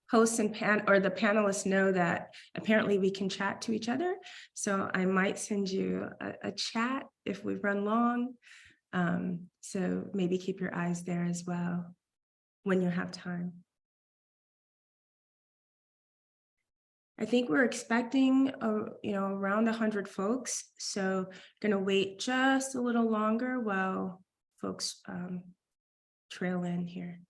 hosts and the panelists know that apparently we can chat to each other. So I might send you a chat if we run long. So maybe keep your eyes there as well when you have time. I think we're expecting, around 100 folks. So going to wait just a little longer while folks trail in here.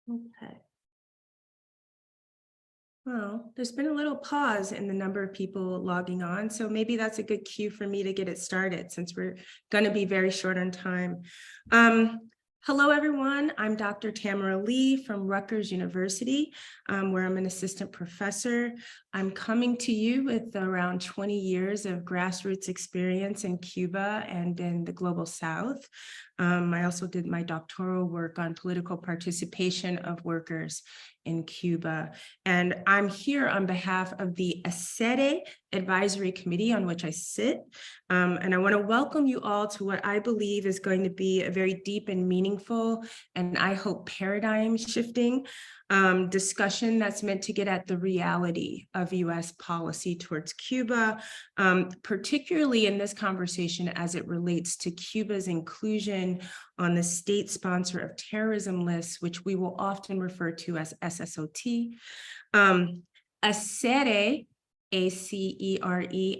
Okay. Well, there's been a little pause in the number of people logging on, so maybe that's a good cue for me to get it started since we're going to be very short on time. Hello, everyone. I'm Dr. Tamara Lee from Rutgers University, where I'm an assistant professor. I'm coming to you with around 20 years of grassroots experience in Cuba and in the Global South. I also did my doctoral work on political participation of workers in Cuba. And I'm here on behalf of the ACERE Advisory Committee on which I sit. And I want to welcome you all to what I believe is going to be a very deep and meaningful, and I hope paradigm shifting discussion that's meant to get at the reality of US policy towards Cuba, particularly in this conversation as it relates to Cuba's inclusion on the state sponsor of terrorism lists, which we will often refer to as SSOT. ACERE, ACERE,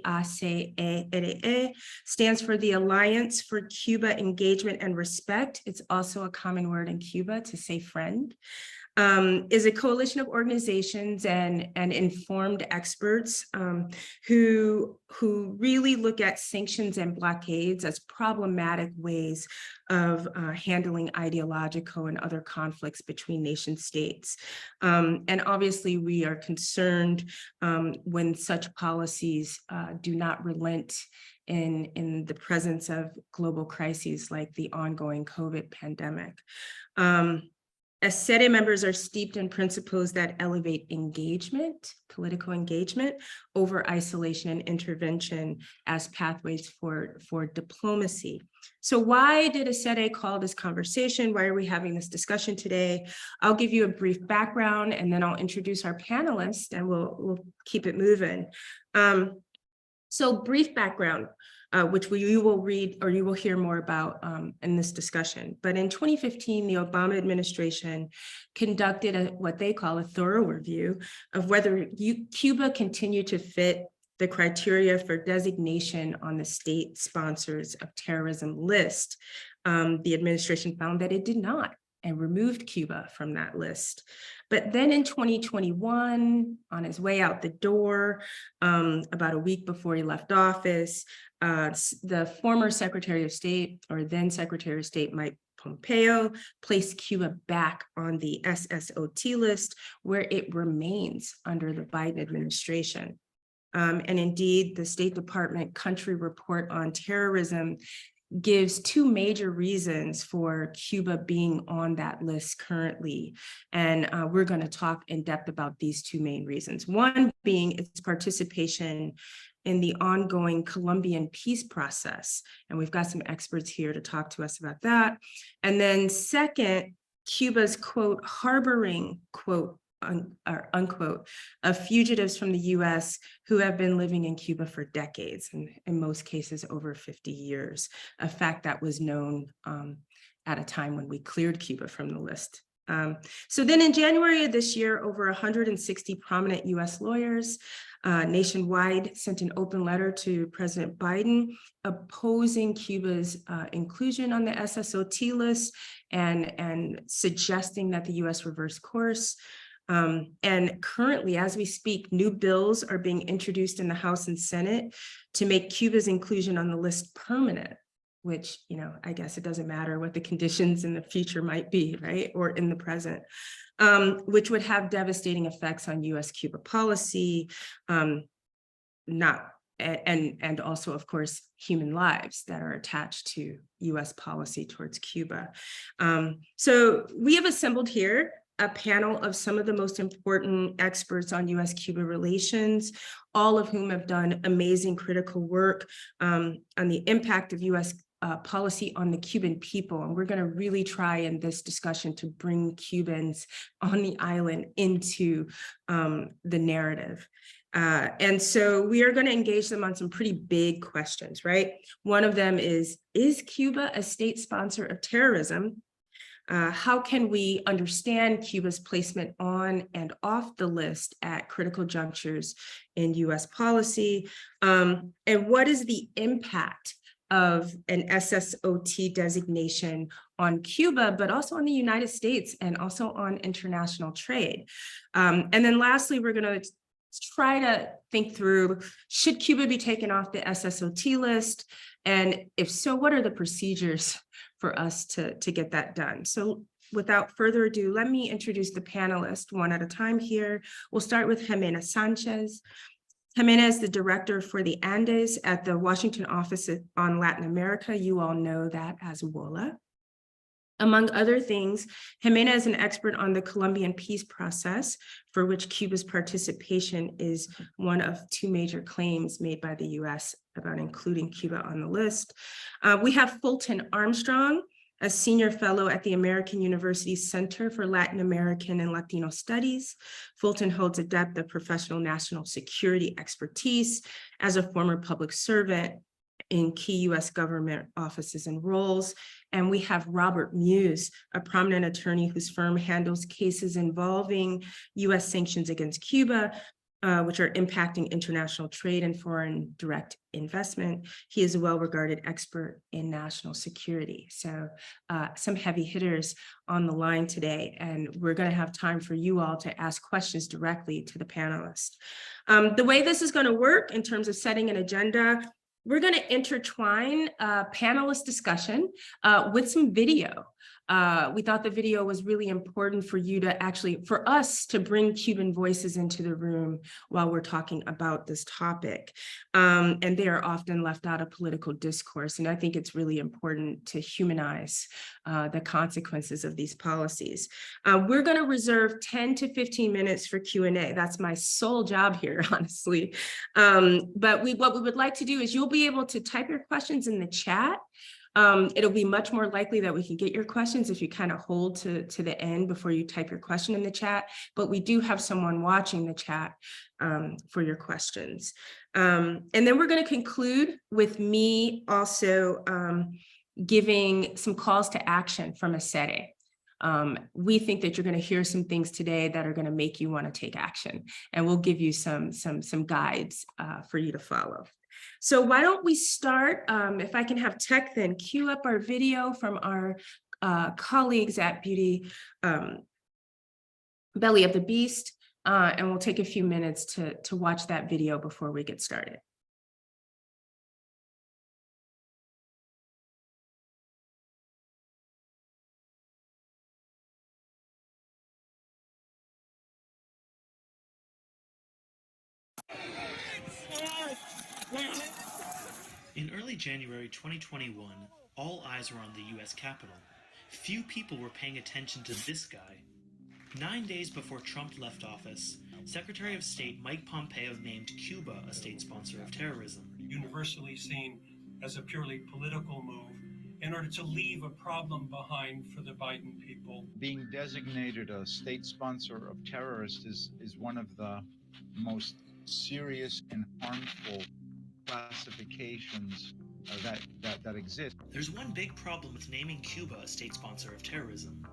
ACERE, stands for the Alliance for Cuba Engagement and Respect. It's also a common word in Cuba to say friend. Is a coalition of organizations and informed experts who really look at sanctions and blockades as problematic ways of handling ideological and other conflicts between nation states. And obviously we are concerned when such policies do not relent in the presence of global crises like the ongoing COVID pandemic. ACERE members are steeped in principles that elevate engagement, political engagement, over isolation and intervention as pathways for diplomacy. So why did ACERE call this conversation? Why are we having this discussion today? I'll give you a brief background and then I'll introduce our panelists and we'll keep it moving. So brief background. Which you will read or you will hear more about in this discussion. But in 2015, the Obama administration conducted what they call a thorough review of whether Cuba continued to fit the criteria for designation on the state sponsors of terrorism list. The administration found that it did not and removed Cuba from that list. But then in 2021, on his way out the door, about a week before he left office, the former Secretary of State, or then Secretary of State, Mike Pompeo, placed Cuba back on the SSOT list, where it remains under the Biden administration. And indeed, the State Department Country Report on Terrorism gives two major reasons for Cuba being on that list currently. And we're going to talk in depth about these two main reasons. One being its participation in the ongoing Colombian peace process. And we've got some experts here to talk to us about that. And then second, Cuba's, quote, harboring, quote, unquote, of fugitives from the US who have been living in Cuba for decades, and in most cases over 50 years, a fact that was known at a time when we cleared Cuba from the list. So then in January of this year, over 160 prominent US lawyers nationwide sent an open letter to President Biden opposing Cuba's inclusion on the SSOT list and suggesting that the US reverse course. And currently, as we speak, new bills are being introduced in the House and Senate to make Cuba's inclusion on the list permanent, which, I guess it doesn't matter what the conditions in the future might be, right? Or in the present, which would have devastating effects on US-Cuba policy, not and also, of course, human lives that are attached to US policy towards Cuba. So we have assembled here a panel of some of the most important experts on US-Cuba relations, all of whom have done amazing critical work on the impact of US policy on the Cuban people. And we're going to really try in this discussion to bring Cubans on the island into the narrative. And so we are going to engage them on some pretty big questions, right? One of them is Cuba a state sponsor of terrorism? How can we understand Cuba's placement on and off the list at critical junctures in US policy? And what is the impact of an SSOT designation on Cuba, but also on the United States and also on international trade? And then lastly, we're going to try to think through, should Cuba be taken off the SSOT list? And if so, what are the procedures for us to get that done? So without further ado, let me introduce the panelists one at a time here. We'll start with Jimena Sanchez. Jimena is the director for the Andes at the Washington Office on Latin America. You all know that as WOLA. Among other things, Jimena is an expert on the Colombian peace process, for which Cuba's participation is one of two major claims made by the US about including Cuba on the list. We have Fulton Armstrong, a senior fellow at the American University Center for Latin American and Latino Studies. Fulton holds a depth of professional national security expertise as a former public servant in key US government offices and roles. And we have Robert Muse, a prominent attorney whose firm handles cases involving US sanctions against Cuba, which are impacting international trade and foreign direct investment. He is a well-regarded expert in national security. So some heavy hitters on the line today, and we're going to have time for you all to ask questions directly to the panelists. The way this is going to work in terms of setting an agenda, we're going to intertwine panelist discussion with some video. We thought the video was really important for you to actually, for us to bring Cuban voices into the room while we're talking about this topic. And they are often left out of political discourse. And I think it's really important to humanize the consequences of these policies. We're going to reserve 10 to 15 minutes for Q&A. That's my sole job here, honestly. But what we would like to do is you'll be able to type your questions in the chat. It'll be much more likely that we can get your questions if you kind of hold to the end before you type your question in the chat, but we do have someone watching the chat for your questions. And then we're going to conclude with me also giving some calls to action from ACERE. We think that you're going to hear some things today that are going to make you want to take action, and we'll give you some guides for you to follow. So why don't we start, if I can have tech then cue up our video from our colleagues at Beauty Belly of the Beast, and we'll take a few minutes to watch that video before we get started. In early January 2021, all eyes were on the US Capitol. Few people were paying attention to this guy. 9 days before Trump left office, Secretary of State Mike Pompeo named Cuba a state sponsor of terrorism. Universally seen as a purely political move in order to leave a problem behind for the Biden people. Being designated a state sponsor of terrorists is one of the most serious and harmful classifications that exist. There's one big problem with naming Cuba a state sponsor of terrorism.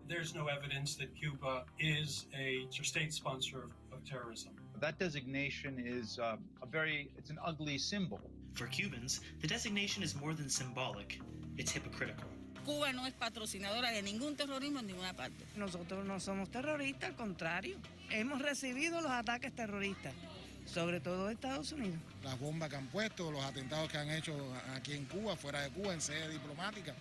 There's no evidence that Cuba is a state sponsor of terrorism. That designation is it's an ugly symbol. For Cubans, the designation is more than symbolic, it's hypocritical. Cuba no es patrocinadora de ningún terrorismo en ninguna parte. Nosotros no somos terroristas, al contrario. Hemos recibido los ataques terroristas, sobre todo de Estados Unidos. Las bombas que han puesto, los atentados que han hecho aquí en Cuba, fuera de Cuba, en sede diplomática,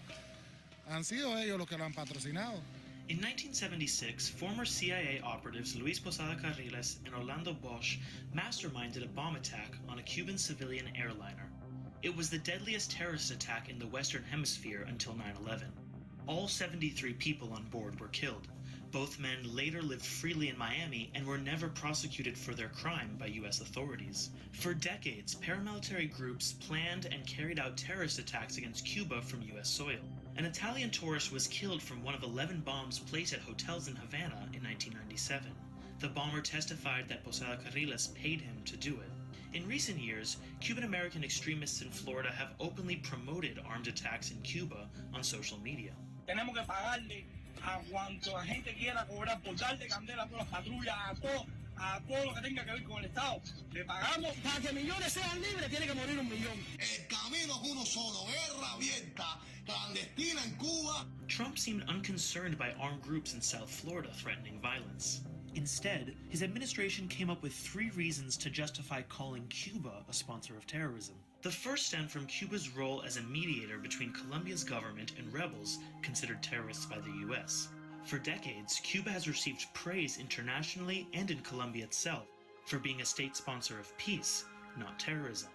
han sido ellos los que lo han patrocinado. In 1976, former CIA operatives Luis Posada Carriles and Orlando Bosch masterminded a bomb attack on a Cuban civilian airliner. It was the deadliest terrorist attack in the Western Hemisphere until 9/11. All 73 people on board were killed. Both men later lived freely in Miami and were never prosecuted for their crime by U.S. authorities. For decades, paramilitary groups planned and carried out terrorist attacks against Cuba from U.S. soil. An Italian tourist was killed from one of 11 bombs placed at hotels in Havana in 1997. The bomber testified that Posada Carriles paid him to do it. In recent years, Cuban-American extremists in Florida have openly promoted armed attacks in Cuba on social media. Tenemos que pagarle a cuanto la gente quiera cobrar por darle candela a todas las patrullas, a todo lo que tenga que ver con el Estado. Le pagamos para que millones sean libres, tiene que morir 1 millón. El camino es uno solo, guerra abierta, clandestina en Cuba. Trump seemed unconcerned by armed groups in South Florida threatening violence. Instead, his administration came up with 3 reasons to justify calling Cuba a sponsor of terrorism. The first stemmed from Cuba's role as a mediator between Colombia's government and rebels considered terrorists by the U.S. For decades, Cuba has received praise internationally and in Colombia itself for being a state sponsor of peace, not terrorism.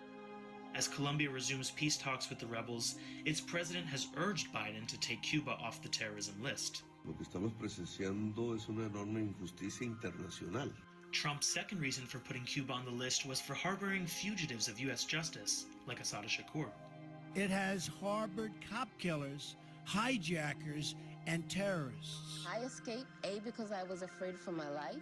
As Colombia resumes peace talks with the rebels, its president has urged Biden to take Cuba off the terrorism list. Lo que estamos presenciando es una enorme injusticia internacional. Trump's second reason for putting Cuba on the list was for harboring fugitives of U.S. justice, like Assata Shakur. It has harbored cop killers, hijackers, and terrorists. I escaped, A, because I was afraid for my life,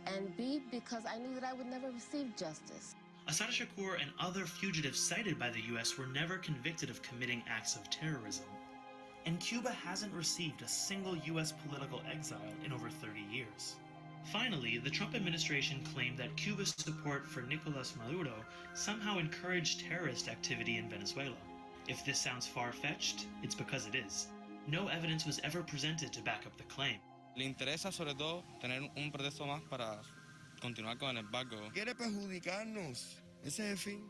and B, because I knew that I would never receive justice. Assata Shakur and other fugitives cited by the U.S. were never convicted of committing acts of terrorism. And Cuba hasn't received a single U.S. political exile in over 30 years. Finally, the Trump administration claimed that Cuba's support for Nicolas Maduro somehow encouraged terrorist activity in Venezuela. If this sounds far-fetched, it's because it is. No evidence was ever presented to back up the claim. Le interesa sobre todo tener un pretexto más para continuar con el embargo. Quiere perjudicarnos. Ese es el fin.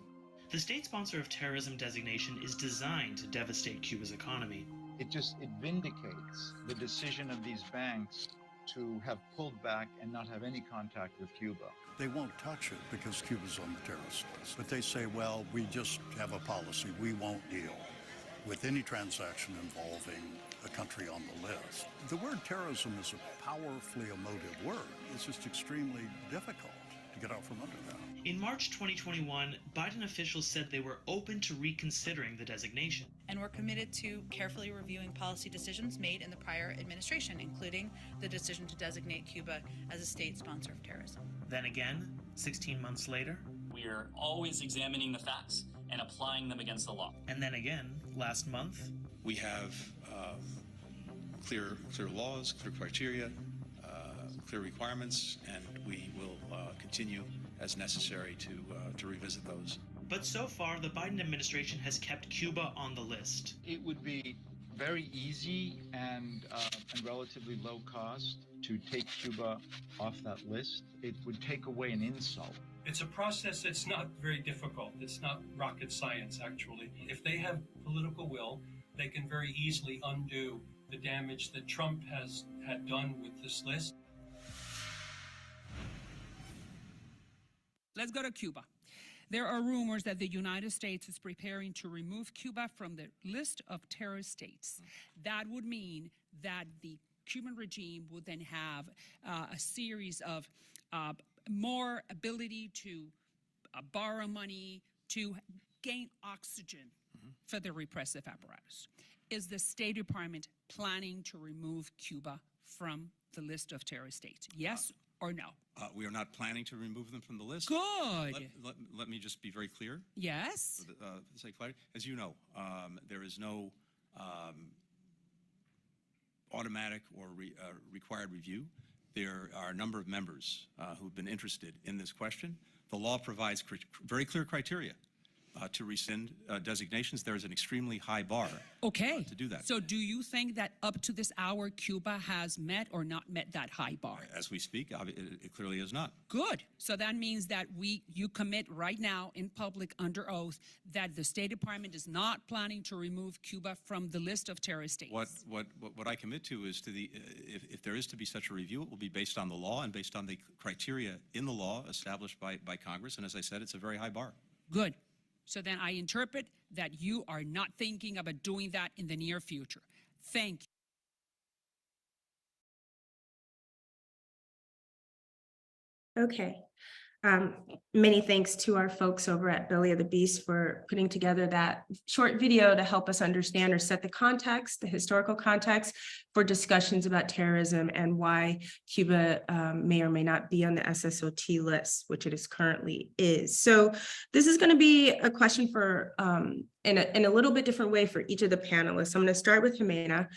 The state sponsor of terrorism designation is designed to devastate Cuba's economy. It vindicates the decision of these banks to have pulled back and not have any contact with Cuba. They won't touch it because Cuba's on the terrorist list. But they say, well, we just have a policy. We won't deal with any transaction involving a country on the list. The word terrorism is a powerfully emotive word. It's just extremely difficult to get out from under that. In March 2021, Biden officials said they were open to reconsidering the designation. And we're committed to carefully reviewing policy decisions made in the prior administration, including the decision to designate Cuba as a state sponsor of terrorism. Then again, 16 months later, we are always examining the facts and applying them against the law. And then again, last month, we have clear laws, clear criteria, clear requirements, and we will continue as necessary to revisit those. But so far, the Biden administration has kept Cuba on the list. It would be very easy and relatively low cost to take Cuba off that list. It would take away an insult. It's a process that's not very difficult. It's not rocket science, actually. If they have political will, they can very easily undo the damage that Trump had done with this list. Let's go to Cuba. There are rumors that the United States is preparing to remove Cuba from the list of terrorist states. That would mean that the Cuban regime would then have a series of more ability to borrow money, to gain oxygen for the repressive apparatus. Is the State Department planning to remove Cuba from the list of terrorist states? Yes or no? We are not planning to remove them from the list. Good. Let me just be very clear. Yes. For the sake of clarity. As you know, there is no automatic or required review. There are a number of members who've been interested in this question. The law provides very clear criteria to rescind designations. There is an extremely high bar Okay. to do that. So do you think that up to this hour, Cuba has met or not met that high bar? As we speak, it clearly is not. Good. So that means that you commit right now in public under oath that the State Department is not planning to remove Cuba from the list of terrorist states. What I commit to is if there is to be such a review, it will be based on the law and based on the criteria in the law established by Congress. And as I said, it's a very high bar. Good. So then I interpret that you are not thinking about doing that in the near future. Thank you. Okay. Many thanks to our folks over at Belly of the Beast for putting together that short video to help us understand or set the context, the historical context for discussions about terrorism and why Cuba may or may not be on the SSOT list, which it is currently is. So this is going to be a question for in a little bit different way for each of the panelists. I'm going to start with Jimena.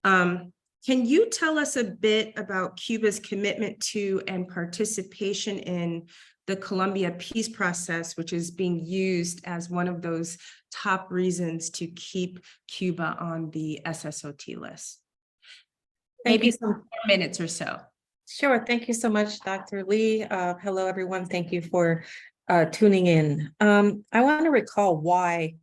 Can you tell us a bit about Cuba's commitment to and participation in the Colombia peace process, which is being used as one of those top reasons to keep Cuba on the SSOT list? Maybe some 4 minutes or so. Sure. Thank you so much, Dr. Lee. Hello, everyone. Thank you for tuning in. I want to recall why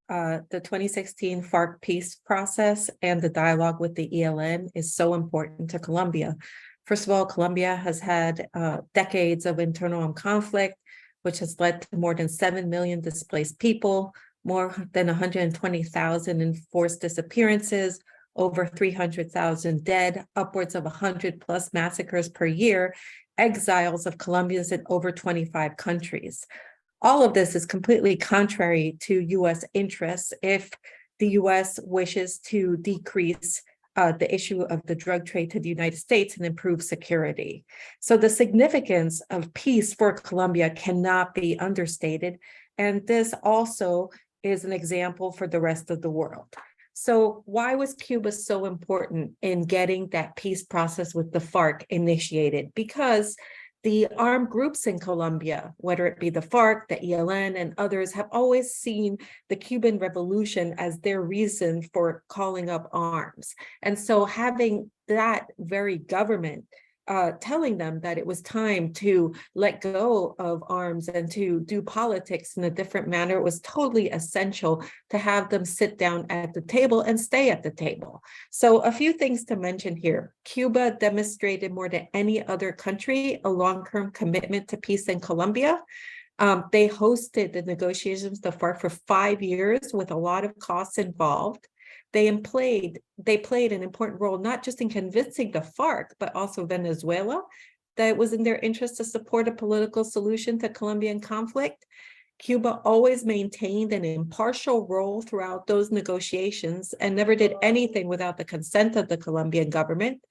the 2016 FARC peace process and the dialogue with the ELN is so important to Colombia. First of all, Colombia has had decades of internal armed conflict, which has led to more than 7 million displaced people, more than 120,000 enforced disappearances, over 300,000 dead, upwards of 100 plus massacres per year, exiles of Colombians in over 25 countries. All of this is completely contrary to U.S. interests if the U.S. wishes to decrease the issue of the drug trade to the United States and improve security. So the significance of peace for Colombia cannot be understated. And this also is an example for the rest of the world. So why was Cuba so important in getting that peace process with the FARC initiated? Because the armed groups in Colombia, whether it be the FARC, the ELN, and others, have always seen the Cuban Revolution as their reason for calling up arms. And so having that very government telling them that it was time to let go of arms and to do politics in a different manner, it was totally essential to have them sit down at the table and stay at the table. So a few things to mention here. Cuba demonstrated more than any other country a long-term commitment to peace in Colombia. They hosted the negotiations, the FARC, for 5 years with a lot of costs involved. They played an important role, not just in convincing the FARC, but also Venezuela, that it was in their interest to support a political solution to Colombian conflict. Cuba always maintained an impartial role throughout those negotiations and never did anything without the consent of the Colombian government.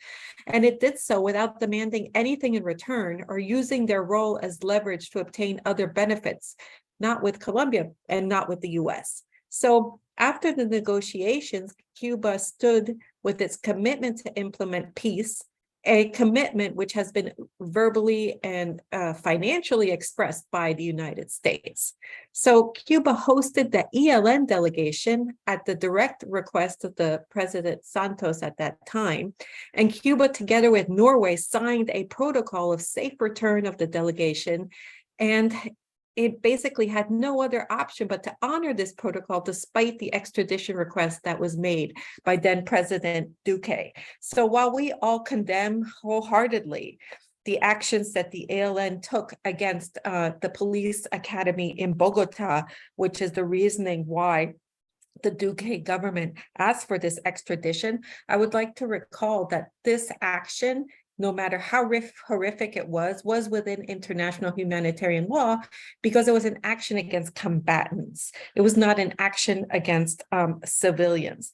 And it did so without demanding anything in return or using their role as leverage to obtain other benefits, not with Colombia and not with the US. So after the negotiations, Cuba stood with its commitment to implement peace, a commitment which has been verbally and financially expressed by the United States. So Cuba hosted the ELN delegation at the direct request of the President Santos at that time. And Cuba, together with Norway, signed a protocol of safe return of the delegation. And it basically had no other option but to honor this protocol despite the extradition request that was made by then President Duque. So while we all condemn wholeheartedly the actions that the ALN took against the police academy in Bogota, which is the reasoning why the Duque government asked for this extradition, I would like to recall that this action, no matter how horrific it was within international humanitarian law because it was an action against combatants. It was not an action against civilians.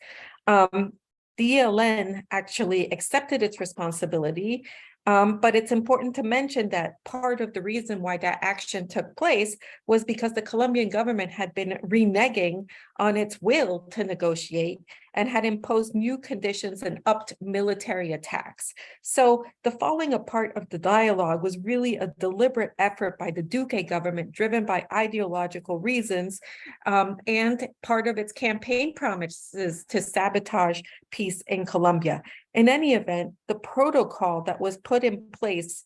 The ELN actually accepted its responsibility But it's important to mention that part of the reason why that action took place was because the Colombian government had been reneging on its will to negotiate and had imposed new conditions and upped military attacks. So the falling apart of the dialogue was really a deliberate effort by the Duque government, driven by ideological reasons, and part of its campaign promises to sabotage peace in Colombia. In any event, the protocol that was put in place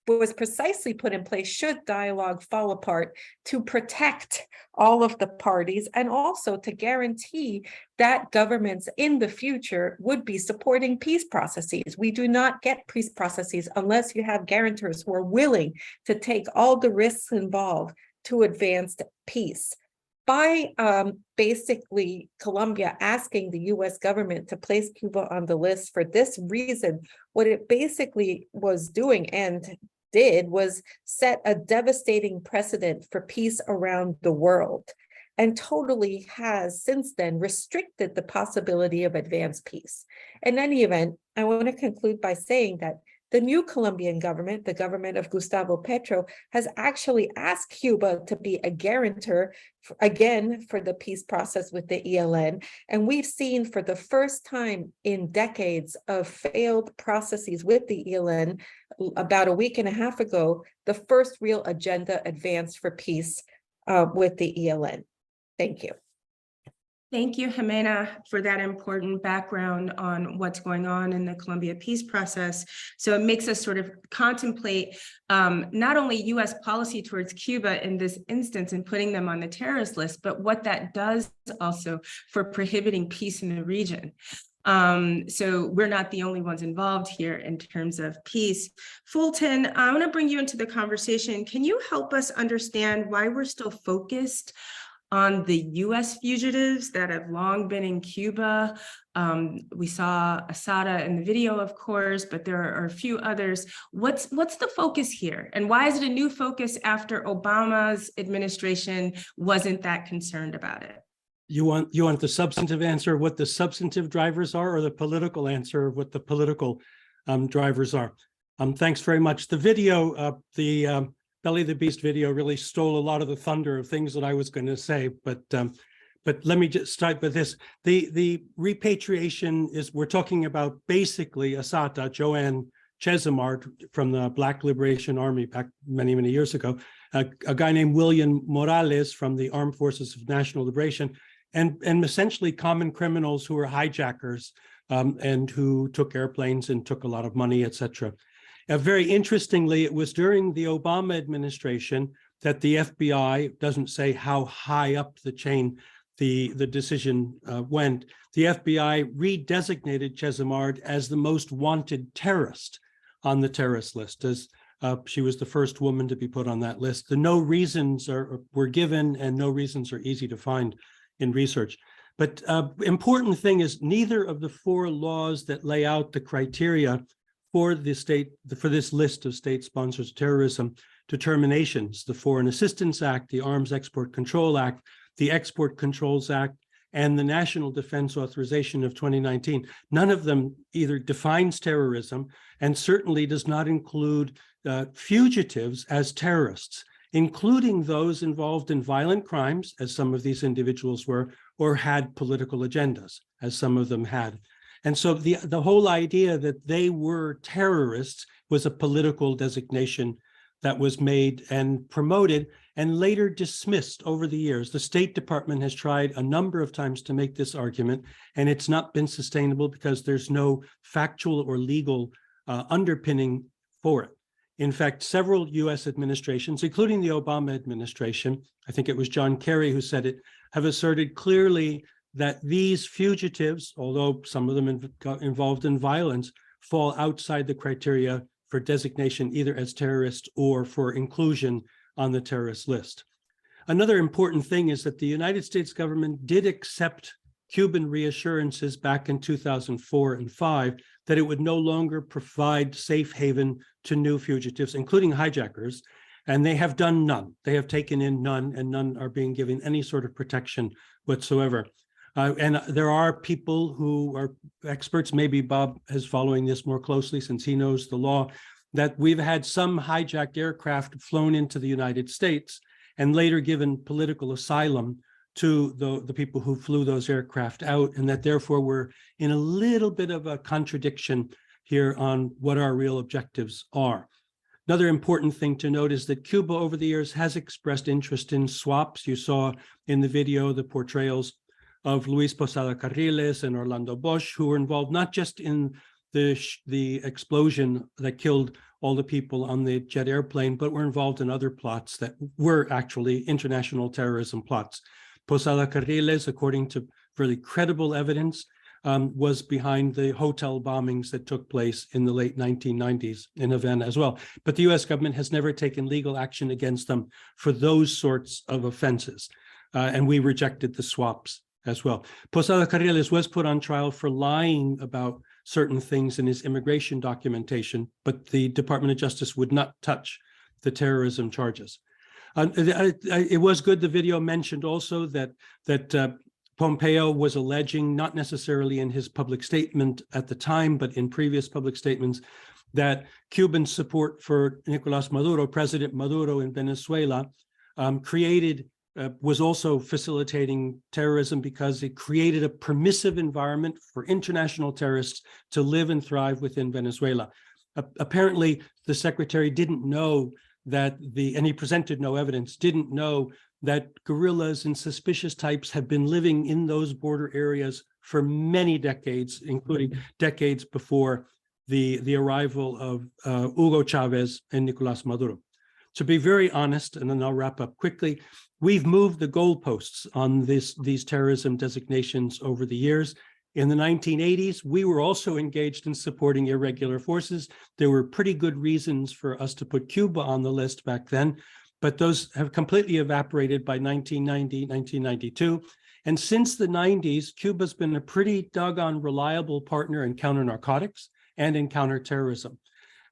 was precisely put in place should dialogue fall apart, to protect all of the parties and also to guarantee that governments in the future would be supporting peace processes. We do not get peace processes unless you have guarantors who are willing to take all the risks involved to advance peace. By basically Colombia asking the US government to place Cuba on the list for this reason, what it basically was doing and did was set a devastating precedent for peace around the world, and totally has since then restricted the possibility of advanced peace. In any event, I want to conclude by saying that the new Colombian government, the government of Gustavo Petro, has actually asked Cuba to be a guarantor again for the peace process with the ELN. And we've seen for the first time in decades of failed processes with the ELN, about a week and a half ago, the first real agenda advanced for peace with the ELN. Thank you. Thank you, Jimena, for that important background on what's going on in the Colombia peace process. So it makes us sort of contemplate not only US policy towards Cuba in this instance and putting them on the terrorist list, but what that does also for prohibiting peace in the region. So we're not the only ones involved here in terms of peace. Fulton, I want to bring you into the conversation. Can you help us understand why we're still focused on the US fugitives that have long been in Cuba? We saw Asada in the video, of course, but there are a few others. What's the focus here? And why is it a new focus after Obama's administration wasn't that concerned about it? You want the substantive answer of what the substantive drivers are, or the political answer of what the political drivers are? Thanks very much. The video, the Belly of the Beast video really stole a lot of the thunder of things that I was going to say, but let me just start with this. The repatriation is, we're talking about basically Asata, Joanne Chesimard from the Black Liberation Army back many, many years ago, a guy named William Morales from the Armed Forces of National Liberation, and essentially common criminals who were hijackers and who took airplanes and took a lot of money, etc. Very interestingly, it was during the Obama administration that the FBI, doesn't say how high up the chain the decision went, the FBI redesignated Chesimard as the most wanted terrorist on the terrorist list, as she was the first woman to be put on that list. The no reasons were given, and no reasons are easy to find in research. But important thing is, neither of the four laws that lay out the criteria for this list of state sponsors of terrorism determinations, the Foreign Assistance Act, the Arms Export Control Act, the Export Controls Act, and the National Defense Authorization of 2019, none of them either defines terrorism and certainly does not include fugitives as terrorists, including those involved in violent crimes, as some of these individuals were, or had political agendas, as some of them had. And so the whole idea that they were terrorists was a political designation that was made and promoted and later dismissed over the years. The State Department has tried a number of times to make this argument, and it's not been sustainable because there's no factual or legal underpinning for it. In fact, several US administrations, including the Obama administration, I think it was John Kerry who said it, have asserted clearly that these fugitives, although some of them involved in violence, fall outside the criteria for designation either as terrorists or for inclusion on the terrorist list. Another important thing is that the United States government did accept Cuban reassurances back in 2004 and 2005 that it would no longer provide safe haven to new fugitives, including hijackers, and they have done none. They have taken in none, and none are being given any sort of protection whatsoever. And there are people who are experts, maybe Bob is following this more closely since he knows the law, that we've had some hijacked aircraft flown into the United States and later given political asylum to the people who flew those aircraft out, and that therefore we're in a little bit of a contradiction here on what our real objectives are. Another important thing to note is that Cuba over the years has expressed interest in swaps. You saw in the video the portrayals of Luis Posada Carriles and Orlando Bosch, who were involved not just in the explosion that killed all the people on the jet airplane, but were involved in other plots that were actually international terrorism plots. Posada Carriles, according to fairly credible evidence, was behind the hotel bombings that took place in the late 1990s in Havana as well. But the US government has never taken legal action against them for those sorts of offenses. And we rejected the swaps as well. Posada Carriles was put on trial for lying about certain things in his immigration documentation, but the Department of Justice would not touch the terrorism charges. It was good. The video mentioned also that Pompeo was alleging, not necessarily in his public statement at the time, but in previous public statements, that Cuban support for Nicolás Maduro, President Maduro in Venezuela, was also facilitating terrorism because it created a permissive environment for international terrorists to live and thrive within Venezuela. Apparently, the secretary didn't know that and he presented no evidence, didn't know that guerrillas and suspicious types have been living in those border areas for many decades, including decades before the arrival of Hugo Chavez and Nicolás Maduro. To be very honest, and then I'll wrap up quickly, we've moved the goalposts on these terrorism designations over the years. In the 1980s, we were also engaged in supporting irregular forces. There were pretty good reasons for us to put Cuba on the list back then, but those have completely evaporated by 1990, 1992. And since the 90s, Cuba's been a pretty doggone reliable partner in counter-narcotics and in counterterrorism.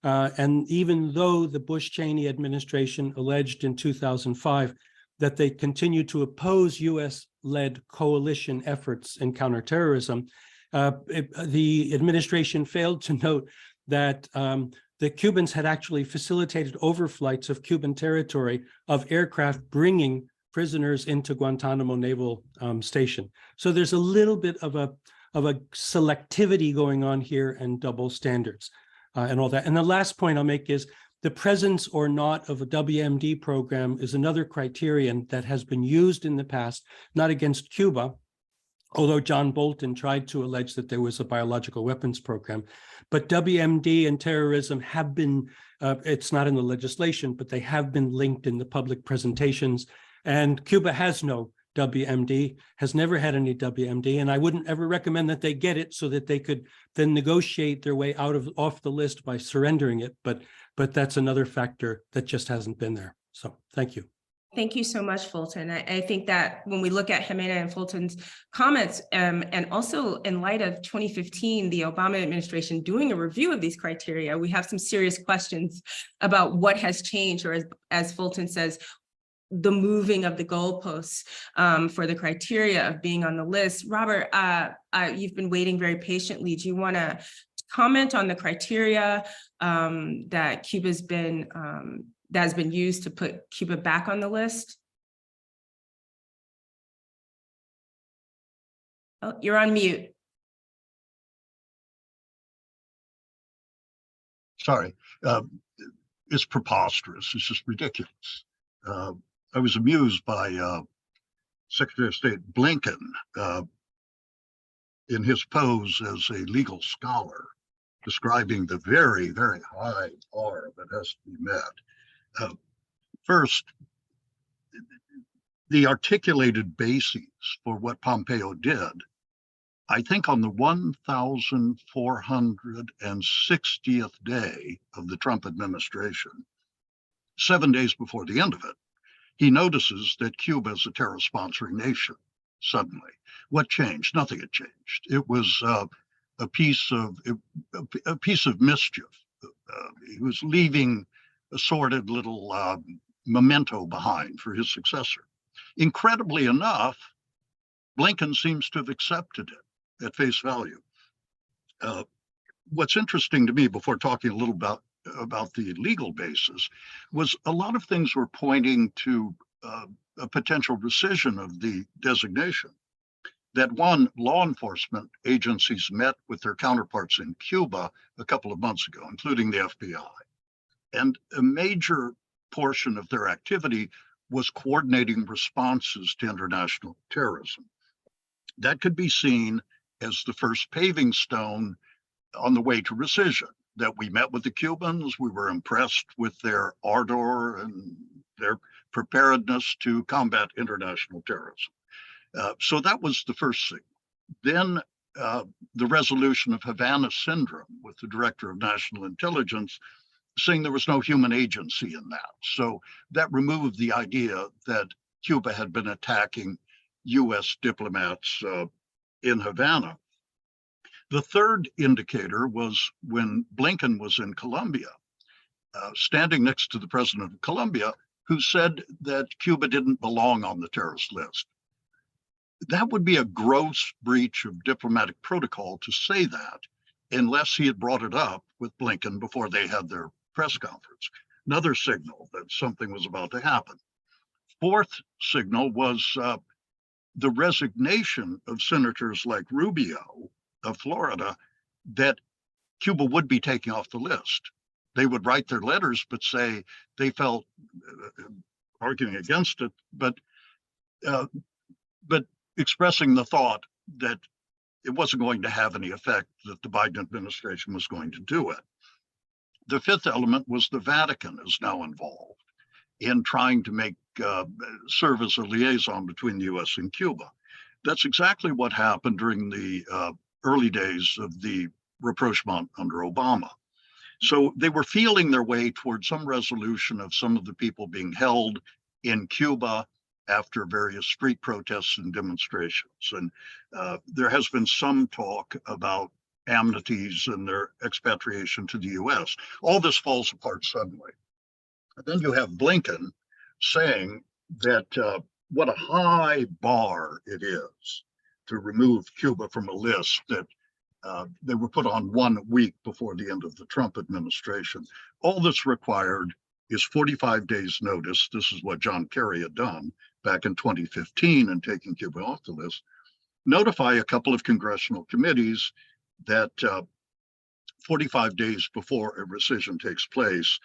And even though the Bush-Cheney administration alleged in 2005 that they continue to oppose US-led coalition efforts in counterterrorism, the administration failed to note that the Cubans had actually facilitated overflights of Cuban territory of aircraft bringing prisoners into Guantanamo Naval Station. So there's a little bit of a selectivity going on here and double standards and all that. And the last point I'll make is the presence or not of a WMD program is another criterion that has been used in the past, not against Cuba, although John Bolton tried to allege that there was a biological weapons program. But WMD and terrorism have been, it's not in the legislation, but they have been linked in the public presentations. And Cuba has no WMD, has never had any WMD, and I wouldn't ever recommend that they get it so that they could then negotiate their way off the list by surrendering it. But that's another factor that just hasn't been there. So thank you. Thank you so much, Fulton. I think that when we look at Jimena and Fulton's comments, and also in light of 2015, the Obama administration doing a review of these criteria, we have some serious questions about what has changed, or as Fulton says, the moving of the goalposts for the criteria of being on the list. Robert, you've been waiting very patiently. Do you want to comment on the criteria that Cuba's been that has been used to put Cuba back on the list? Oh, you're on mute. Sorry, it's preposterous. It's just ridiculous. I was amused by Secretary of State Blinken in his pose as a legal scholar, describing the very, very high bar that has to be met. First, the articulated bases for what Pompeo did, I think on the 1,460th day of the Trump administration, 7 days before the end of it, he notices that Cuba is a terrorist sponsoring nation. Suddenly, what changed? Nothing had changed. It was a piece of mischief. He was leaving a sordid little memento behind for his successor. Incredibly enough, Blinken seems to have accepted it at face value. What's interesting to me, before talking a little about the legal basis, was a lot of things were pointing to a potential rescission of the designation. That one, law enforcement agencies met with their counterparts in Cuba a couple of months ago, including the FBI. And a major portion of their activity was coordinating responses to international terrorism. That could be seen as the first paving stone on the way to rescission. That we met with the Cubans, we were impressed with their ardor and their preparedness to combat international terrorism. So that was the first thing. Then the resolution of Havana Syndrome with the Director of National Intelligence saying there was no human agency in that. So that removed the idea that Cuba had been attacking US diplomats in Havana. The third indicator was when Blinken was in Colombia, standing next to the president of Colombia, who said that Cuba didn't belong on the terrorist list. That would be a gross breach of diplomatic protocol to say that, unless he had brought it up with Blinken before they had their press conference. Another signal that something was about to happen. Fourth signal was the resignation of senators like Rubio of Florida, that Cuba would be taking off the list. They would write their letters, but say they felt arguing against it, but expressing the thought that it wasn't going to have any effect, that the Biden administration was going to do it. The fifth element was the Vatican is now involved in trying to serve as a liaison between the US and Cuba. That's exactly what happened during the early days of the rapprochement under Obama. So they were feeling their way towards some resolution of some of the people being held in Cuba after various street protests and demonstrations. And there has been some talk about amnesties and their expatriation to the US. All this falls apart suddenly. And then you have Blinken saying that what a high bar it is to remove Cuba from a list that they were put on 1 week before the end of the Trump administration. All that's required is 45 days notice. This is what John Kerry had done back in 2015 and taking Cuba off the list. Notify a couple of congressional committees that 45 days before a rescission takes place,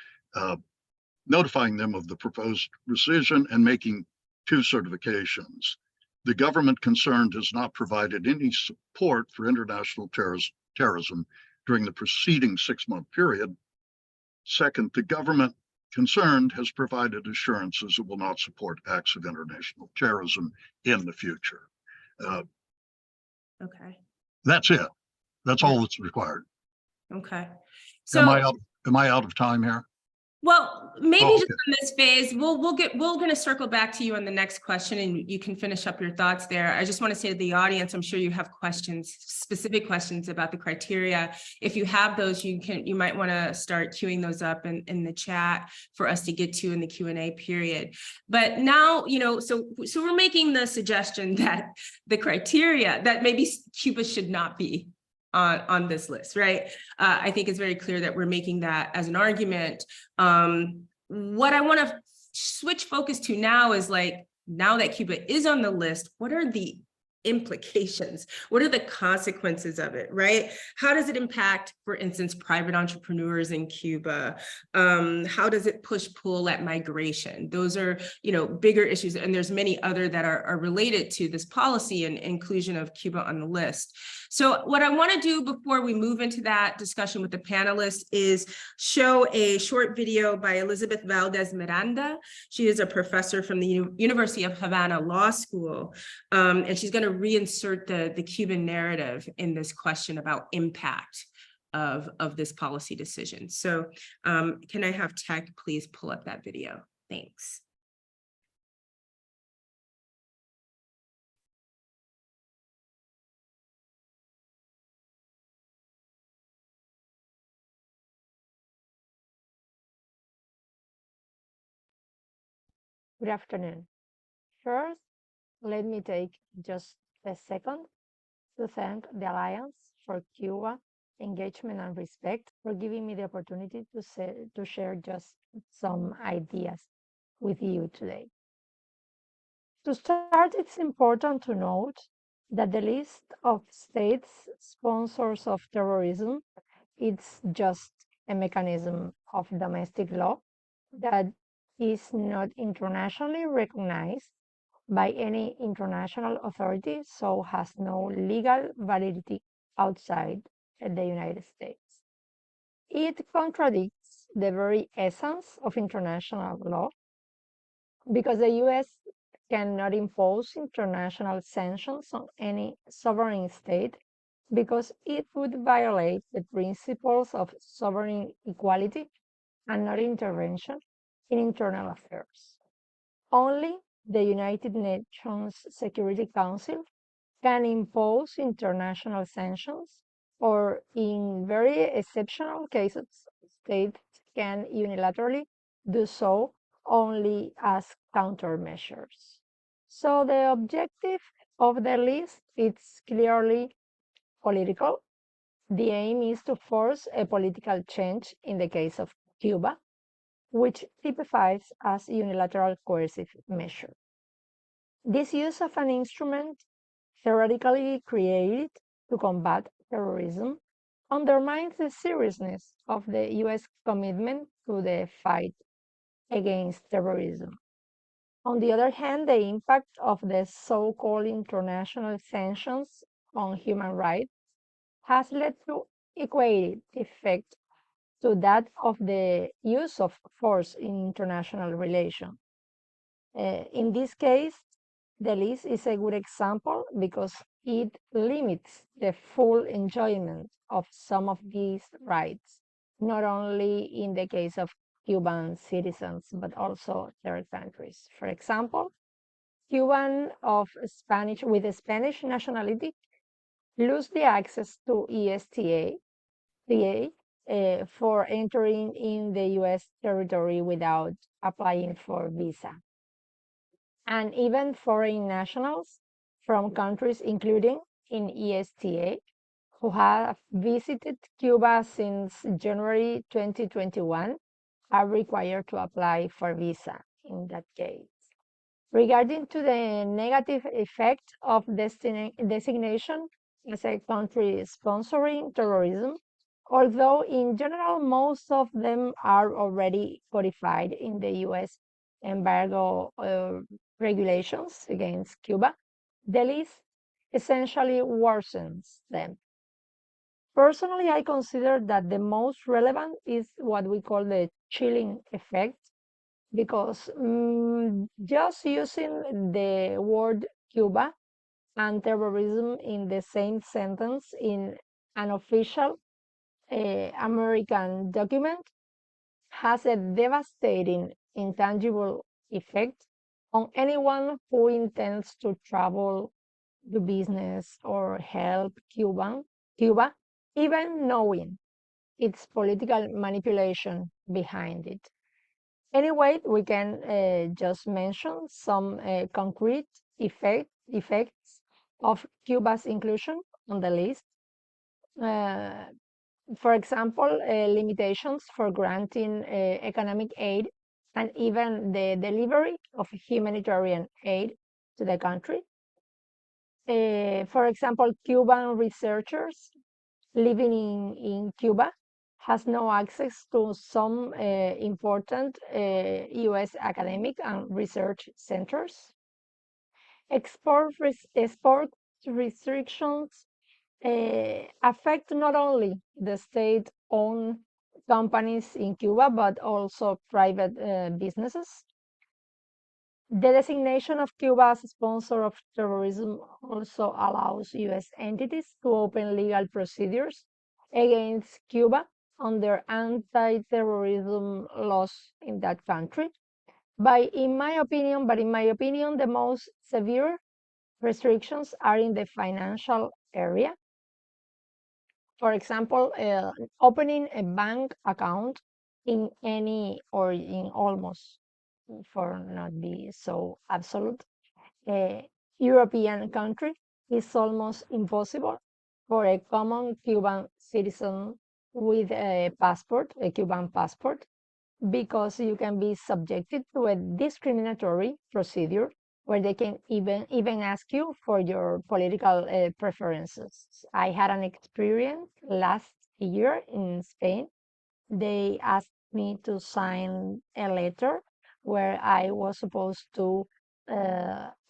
notifying them of the proposed rescission and making 2 certifications. The government concerned has not provided any support for international terrorism during the preceding 6-month period. Second, the government concerned has provided assurances it will not support acts of international terrorism in the future. Okay. That's it. That's all that's required. Okay. So am I out of time here? Well, maybe Oh, just okay. on this phase, we're going to circle back to you on the next question and you can finish up your thoughts there. I just want to say to the audience, I'm sure you have questions, specific questions about the criteria. If you have those, you might want to start queuing those up in the chat for us to get to in the Q&A period. But now, so we're making the suggestion that the criteria that maybe Cuba should not be on this list, right? I think it's very clear that we're making that as an argument. What I want to switch focus to now is now that Cuba is on the list, what are the implications? What are the consequences of it, right? How does it impact, for instance, private entrepreneurs in Cuba? How does it push-pull at migration? Those are, bigger issues, and there's many other that are related to this policy and inclusion of Cuba on the list. So what I want to do before we move into that discussion with the panelists is show a short video by Elizabeth Valdez Miranda. She is a professor from the University of Havana Law School, and she's going to reinsert the Cuban narrative in this question about impact of this policy decision. So can I have tech please pull up that video? Thanks. Good afternoon. First, let me take just The second, to thank the Alliance for Cuba engagement and respect for giving me the opportunity to share just some ideas with you today. To start, it's important to note that the list of states sponsors of terrorism is just a mechanism of domestic law that is not internationally recognized by any international authority, so has no legal validity outside the United States. It contradicts the very essence of international law because the US cannot impose international sanctions on any sovereign state because it would violate the principles of sovereign equality and not intervention in internal affairs. Only the United Nations Security Council can impose international sanctions, or in very exceptional cases, states can unilaterally do so only as countermeasures. So the objective of the list is clearly political. The aim is to force a political change in the case of Cuba, which typifies as unilateral coercive measure. This use of an instrument theoretically created to combat terrorism undermines the seriousness of the US commitment to the fight against terrorism. On the other hand, the impact of the so-called international sanctions on human rights has led to equated effect to that of the use of force in international relations. In this case, the list is a good example because it limits the full enjoyment of some of these rights, not only in the case of Cuban citizens, but also third countries. For example, Cuban with a Spanish nationality lose the access to ESTA for entering in the US territory without applying for visa. And even foreign nationals from countries including in ESTA who have visited Cuba since January 2021 are required to apply for visa in that case. Regarding to the negative effect of designation as a country sponsoring terrorism, although in general most of them are already codified in the US embargo regulations against Cuba, the list essentially worsens them. Personally, I consider that the most relevant is what we call the chilling effect, because just using the word Cuba and terrorism in the same sentence in an official American document has a devastating intangible effect on anyone who intends to travel, do business, or help Cuba, even knowing its political manipulation behind it. Anyway, we can just mention some concrete effects of Cuba's inclusion on the list. For example, limitations for granting economic aid and even the delivery of humanitarian aid to the country. For example, Cuban researchers living in Cuba has no access to some important US academic and research centers. Export restrictions affect not only the state-owned companies in Cuba, but also private businesses. The designation of Cuba as a sponsor of terrorism also allows US entities to open legal procedures against Cuba under anti-terrorism laws in that country. In my opinion, the most severe restrictions are in the financial area. For example, opening a bank account in any or in almost, for not be so absolute, European country it's almost impossible for a common Cuban citizen with a passport, a Cuban passport, because you can be subjected to a discriminatory procedure where they can even ask you for your political preferences. I had an experience last year in Spain. They asked me to sign a letter where I was supposed to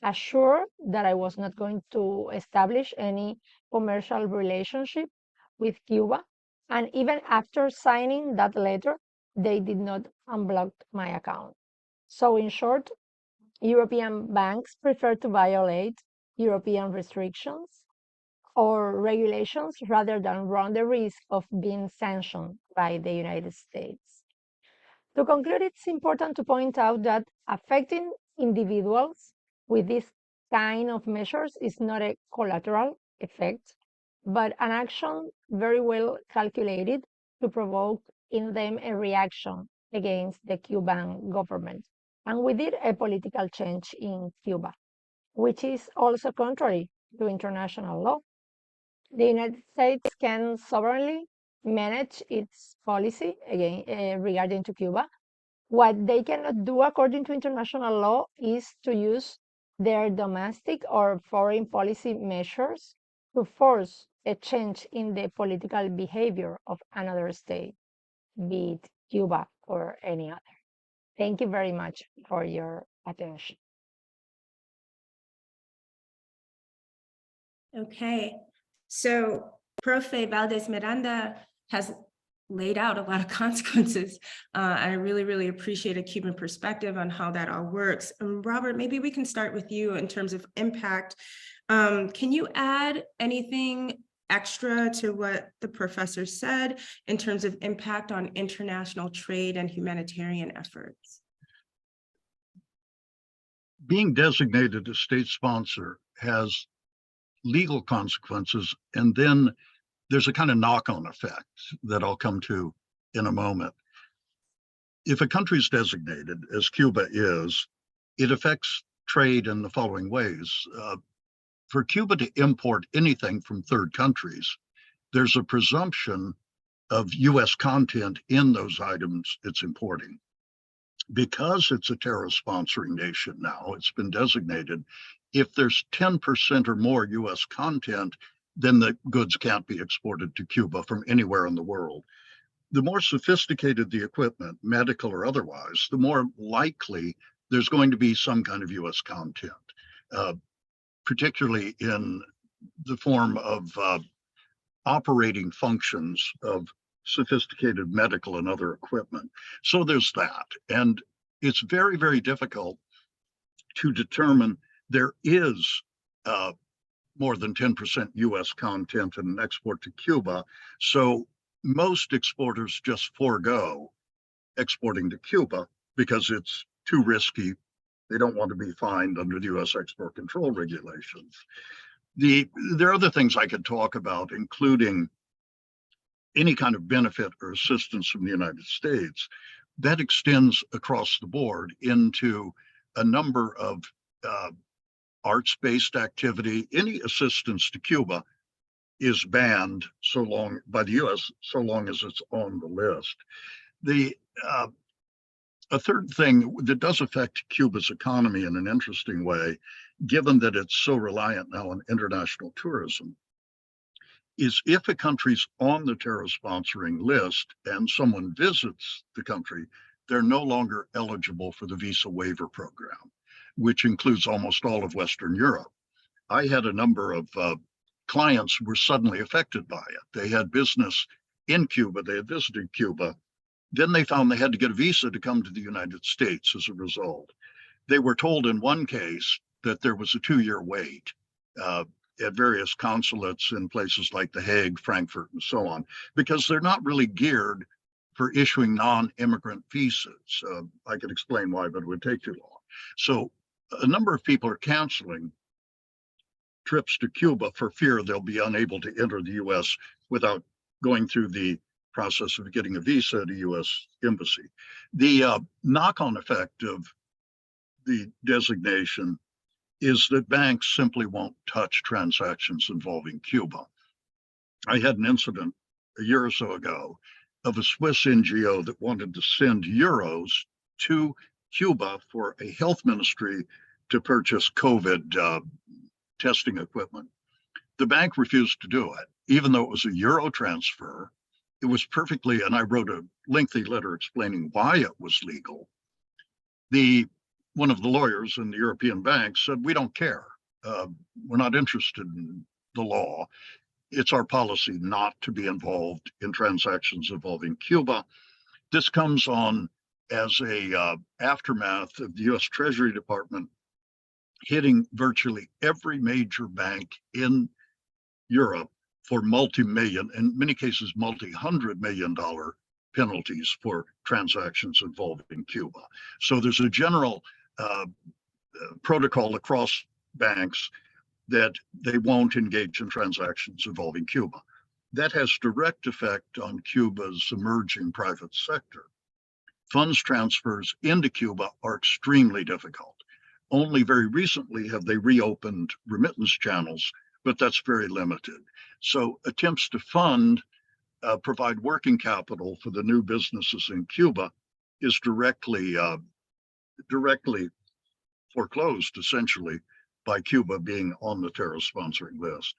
assure that I was not going to establish any commercial relationship with Cuba. And even after signing that letter, they did not unblock my account. So in short, European banks prefer to violate European restrictions or regulations rather than run the risk of being sanctioned by the United States. To conclude, it's important to point out that affecting individuals with this kind of measures is not a collateral effect, but an action very well calculated to provoke in them a reaction against the Cuban government, and with it a political change in Cuba, which is also contrary to international law. The United States can sovereignly manage its policy again regarding to Cuba. What they cannot do according to international law is to use their domestic or foreign policy measures to force a change in the political behavior of another state, be it Cuba or any other. Thank you very much for your attention. Okay, so Profe Valdez Miranda has laid out a lot of consequences. I really, really appreciate a Cuban perspective on how that all works. Robert, maybe we can start with you in terms of impact. Can you add anything extra to what the professor said in terms of impact on international trade and humanitarian efforts? Being designated a state sponsor has legal consequences, and then there's a kind of knock-on effect that I'll come to in a moment. If a country is designated, as Cuba is, it affects trade in the following ways. For Cuba to import anything from third countries, there's a presumption of US content in those items it's importing. Because it's a terrorist sponsoring nation now, it's been designated, if there's 10% or more US content, then the goods can't be exported to Cuba from anywhere in the world. The more sophisticated the equipment, medical or otherwise, the more likely there's going to be some kind of US content, particularly in the form of operating functions of sophisticated medical and other equipment. So there's that. And it's very, very difficult to determine there is more than 10% US content in an export to Cuba. So most exporters just forego exporting to Cuba because it's too risky. They don't want to be fined under the US export control regulations. There are other things I could talk about, including any kind of benefit or assistance from the United States that extends across the board into a number of arts-based activity. Any assistance to Cuba is banned so long by the US, so long as it's on the list. A third thing that does affect Cuba's economy in an interesting way, given that it's so reliant now on international tourism, is if a country's on the terrorist sponsoring list and someone visits the country, they're no longer eligible for the visa waiver program, which includes almost all of Western Europe. I had a number of clients who were suddenly affected by it. They had business in Cuba, they had visited Cuba, then they found they had to get a visa to come to the United States as a result. They were told in one case that there was a 2-year wait at various consulates in places like The Hague, Frankfurt, and so on, because they're not really geared for issuing non-immigrant visas. I could explain why, but it would take too long. So a number of people are canceling trips to Cuba for fear they'll be unable to enter the US without going through the process of getting a visa at a US embassy. The knock-on effect of the designation is that banks simply won't touch transactions involving Cuba. I had an incident a year or so ago of a Swiss NGO that wanted to send euros to Cuba for a health ministry to purchase COVID testing equipment. The bank refused to do it, even though it was a euro transfer. It was perfectly, and I wrote a lengthy letter explaining why it was legal. One of the lawyers in the European bank said, we don't care. We're not interested in the law. It's our policy not to be involved in transactions involving Cuba. This comes on as a aftermath of the US Treasury Department hitting virtually every major bank in Europe for multi-million, in many cases, multi-$100 million penalties for transactions involving Cuba. So there's a general protocol across banks that they won't engage in transactions involving Cuba. That has direct effect on Cuba's emerging private sector. Funds transfers into Cuba are extremely difficult. Only very recently have they reopened remittance channels, but that's very limited. So attempts to provide working capital for the new businesses in Cuba is directly foreclosed, essentially, by Cuba being on the terrorist sponsoring list.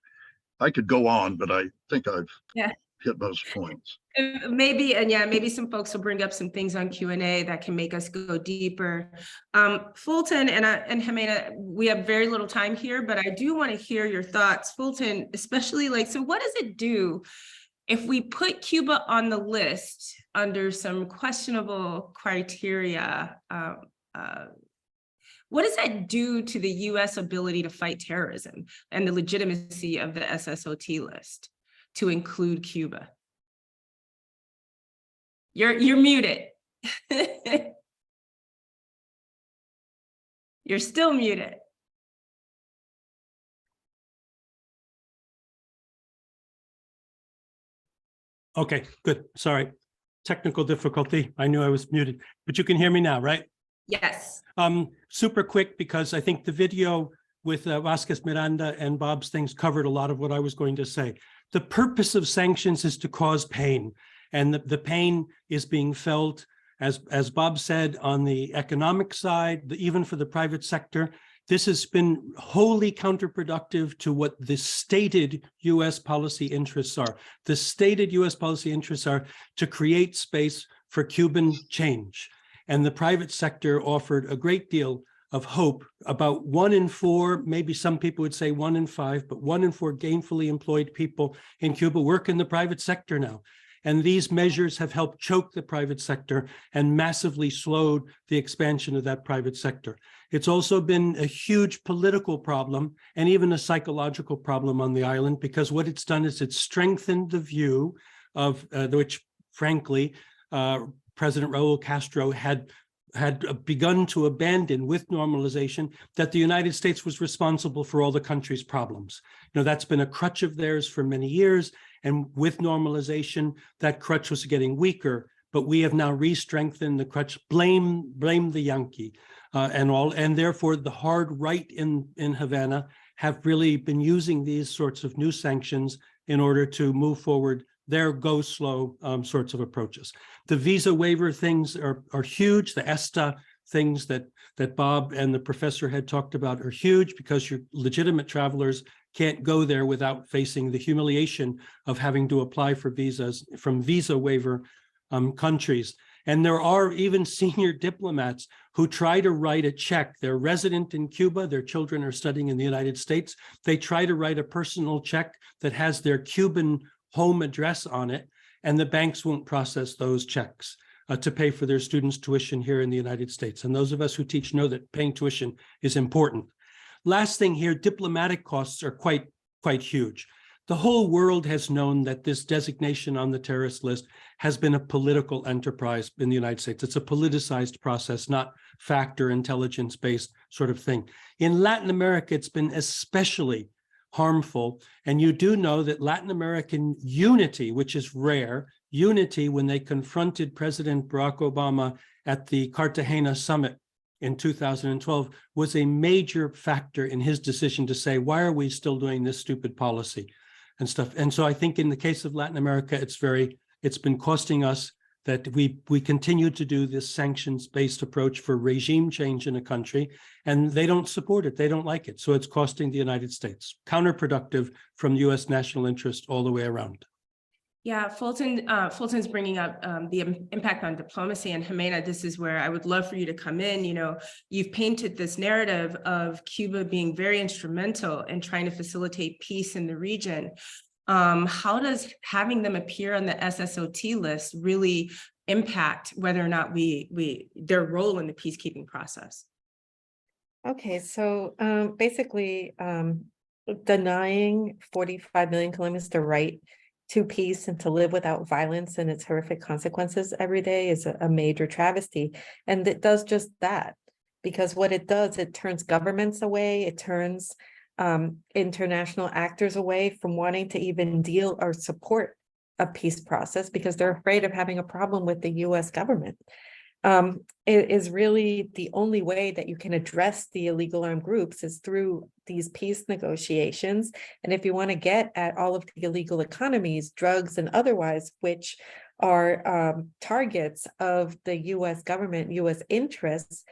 I could go on, but I think I've hit most points. Maybe some folks will bring up some things on Q&A that can make us go deeper. Fulton and Jimena, we have very little time here, but I do want to hear your thoughts. Fulton, especially so what does it do if we put Cuba on the list under some questionable criteria? What does that do to the US ability to fight terrorism and the legitimacy of the SSOT list to include Cuba? You're muted. You're still muted. Okay, good. Sorry. Technical difficulty. I knew I was muted, but you can hear me now, right? Yes. Super quick, because I think the video with Vasquez Miranda and Bob's things covered a lot of what I was going to say. The purpose of sanctions is to cause pain, and the pain is being felt, as Bob said, on the economic side, even for the private sector. This has been wholly counterproductive to what the stated US policy interests are. The stated US policy interests are to create space for Cuban change. And the private sector offered a great deal of hope. About 1 in 4, maybe some people would say 1 in 5, but 1 in 4 gainfully employed people in Cuba work in the private sector now. And these measures have helped choke the private sector and massively slowed the expansion of that private sector. It's also been a huge political problem and even a psychological problem on the island, because what it's done is it's strengthened the view of which, frankly, President Raul Castro had begun to abandon with normalization, that the United States was responsible for all the country's problems. That's been a crutch of theirs for many years. And with normalization, that crutch was getting weaker, but we have now re-strengthened the crutch. Blame the Yankee and therefore the hard right in Havana have really been using these sorts of new sanctions in order to move forward their go slow sorts of approaches. The visa waiver things are huge. The ESTA things that Bob and the professor had talked about are huge, because your legitimate travelers can't go there without facing the humiliation of having to apply for visas from visa waiver countries. And there are even senior diplomats who try to write a check. They're resident in Cuba, their children are studying in the United States. They try to write a personal check that has their Cuban home address on it, and the banks won't process those checks to pay for their students' tuition here in the United States. And those of us who teach know that paying tuition is important. Last thing here, diplomatic costs are quite huge. The whole world has known that this designation on the terrorist list has been a political enterprise in the United States. It's a politicized process, not fact or intelligence-based sort of thing. In Latin America, it's been especially harmful. And you do know that Latin American unity, which is rare, unity when they confronted President Barack Obama at the Cartagena summit in 2012 was a major factor in his decision to say, why are we still doing this stupid policy and stuff? And so I think in the case of Latin America, it's been costing us that we continue to do this sanctions-based approach for regime change in a country, and they don't support it, they don't like it. So it's costing the United States, counterproductive from US national interest all the way around. Yeah, Fulton's bringing up the impact on diplomacy, and Jimena, this is where I would love for you to come in. You know, you've painted this narrative of Cuba being very instrumental in trying to facilitate peace in the region. How does having them appear on the SSOT list really impact whether or not their role in the peacekeeping process? Okay, so basically denying 45 million Colombians the right to peace and to live without violence and its horrific consequences every day is a major travesty. And it does just that, because what it does, it turns governments away, it turns international actors away from wanting to even deal or support a peace process because they're afraid of having a problem with the US government. It is really the only way that you can address the illegal armed groups is through these peace negotiations. And if you want to get at all of the illegal economies, drugs and otherwise, which are targets of the US government, US interests,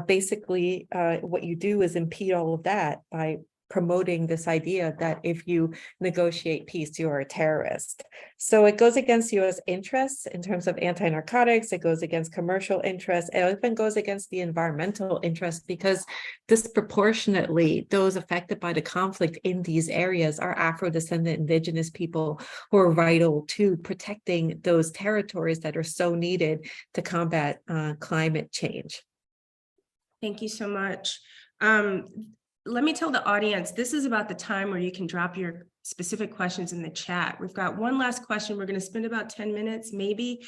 basically what you do is impede all of that by promoting this idea that if you negotiate peace, you are a terrorist. So it goes against US interests in terms of anti-narcotics, it goes against commercial interests, it even goes against the environmental interests, because disproportionately those affected by the conflict in these areas are Afro-descendant indigenous people who are vital to protecting those territories that are so needed to combat climate change. Thank you so much. Let me tell the audience, this is about the time where you can drop your specific questions in the chat. We've got one last question. We're going to spend about 10 minutes, maybe.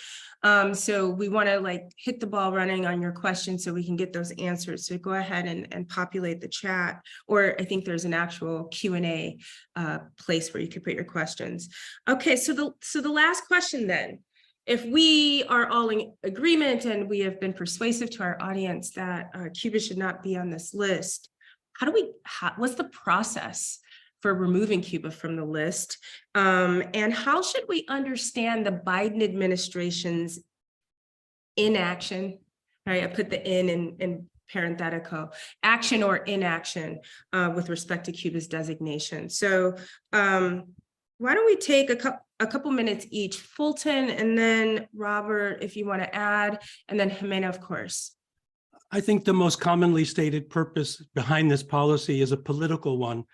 So we want to hit the ball running on your questions so we can get those answers. So go ahead and populate the chat, or I think there's an actual Q&A place where you could put your questions. Okay, so the last question then. If we are all in agreement and we have been persuasive to our audience that Cuba should not be on this list, what's the process for removing Cuba from the list? And how should we understand the Biden administration's inaction? Right, I put the in parenthetical, action or inaction with respect to Cuba's designation. So why don't we take a couple minutes each, Fulton, and then Robert, if you want to add, and then Jimena, of course. I think the most commonly stated purpose behind this policy is a political one.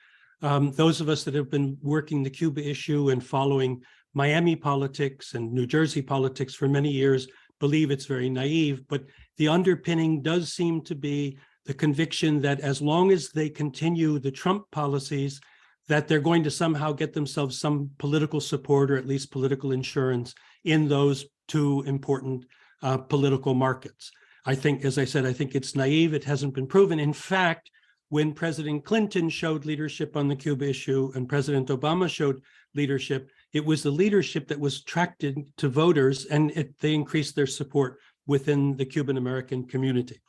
Those of us that have been working the Cuba issue and following Miami politics and New Jersey politics for many years believe it's very naive, but the underpinning does seem to be the conviction that as long as they continue the Trump policies, that they're going to somehow get themselves some political support or at least political insurance in those two important political markets. I think, as I said, I think it's naive. It hasn't been proven. In fact, when President Clinton showed leadership on the Cuba issue and President Obama showed leadership, it was the leadership that was attracted to voters, and they increased their support within the Cuban American community.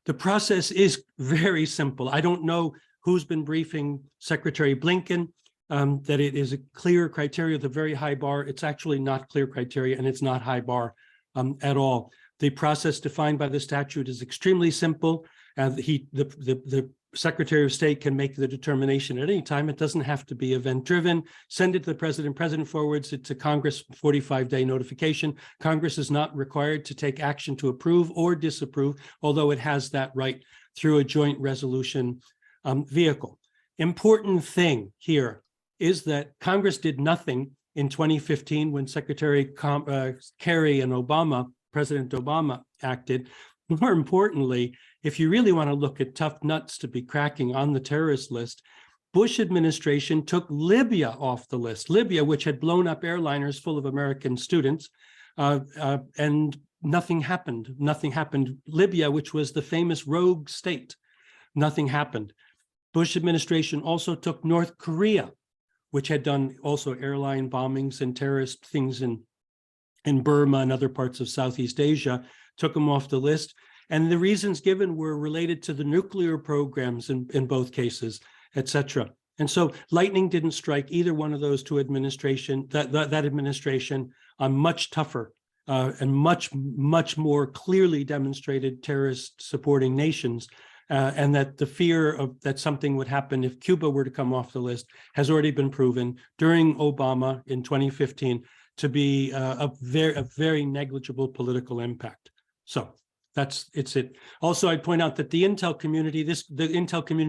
The process is very simple. I don't know who's been briefing Secretary Blinken that it is a clear criteria, the very high bar. It's actually not clear criteria, and it's not high bar at all. The process defined by the statute is extremely simple. The Secretary of State can make the determination at any time. It doesn't have to be event-driven. Send it to the president. President forwards it to Congress, 45-day notification. Congress is not required to take action to approve or disapprove, although it has that right through a joint resolution vehicle. Important thing here is that Congress did nothing in 2015 when Secretary Kerry and President Obama acted. More importantly, if you really want to look at tough nuts to be cracking on the terrorist list, Bush administration took Libya off the list. Libya, which had blown up airliners full of American students, and nothing happened. Nothing happened. Libya, which was the famous rogue state, nothing happened. Bush administration also took North Korea, which had done also airline bombings and terrorist things in Burma and other parts of Southeast Asia, took them off the list. And the reasons given were related to the nuclear programs in both cases, et cetera. And so lightning didn't strike either one of those two administration, that administration on much tougher and much more clearly demonstrated terrorist supporting nations. And that the fear of that something would happen if Cuba were to come off the list has already been proven during Obama in 2015 to be a very negligible political impact. So it's it. Also, I'd point out that the intel community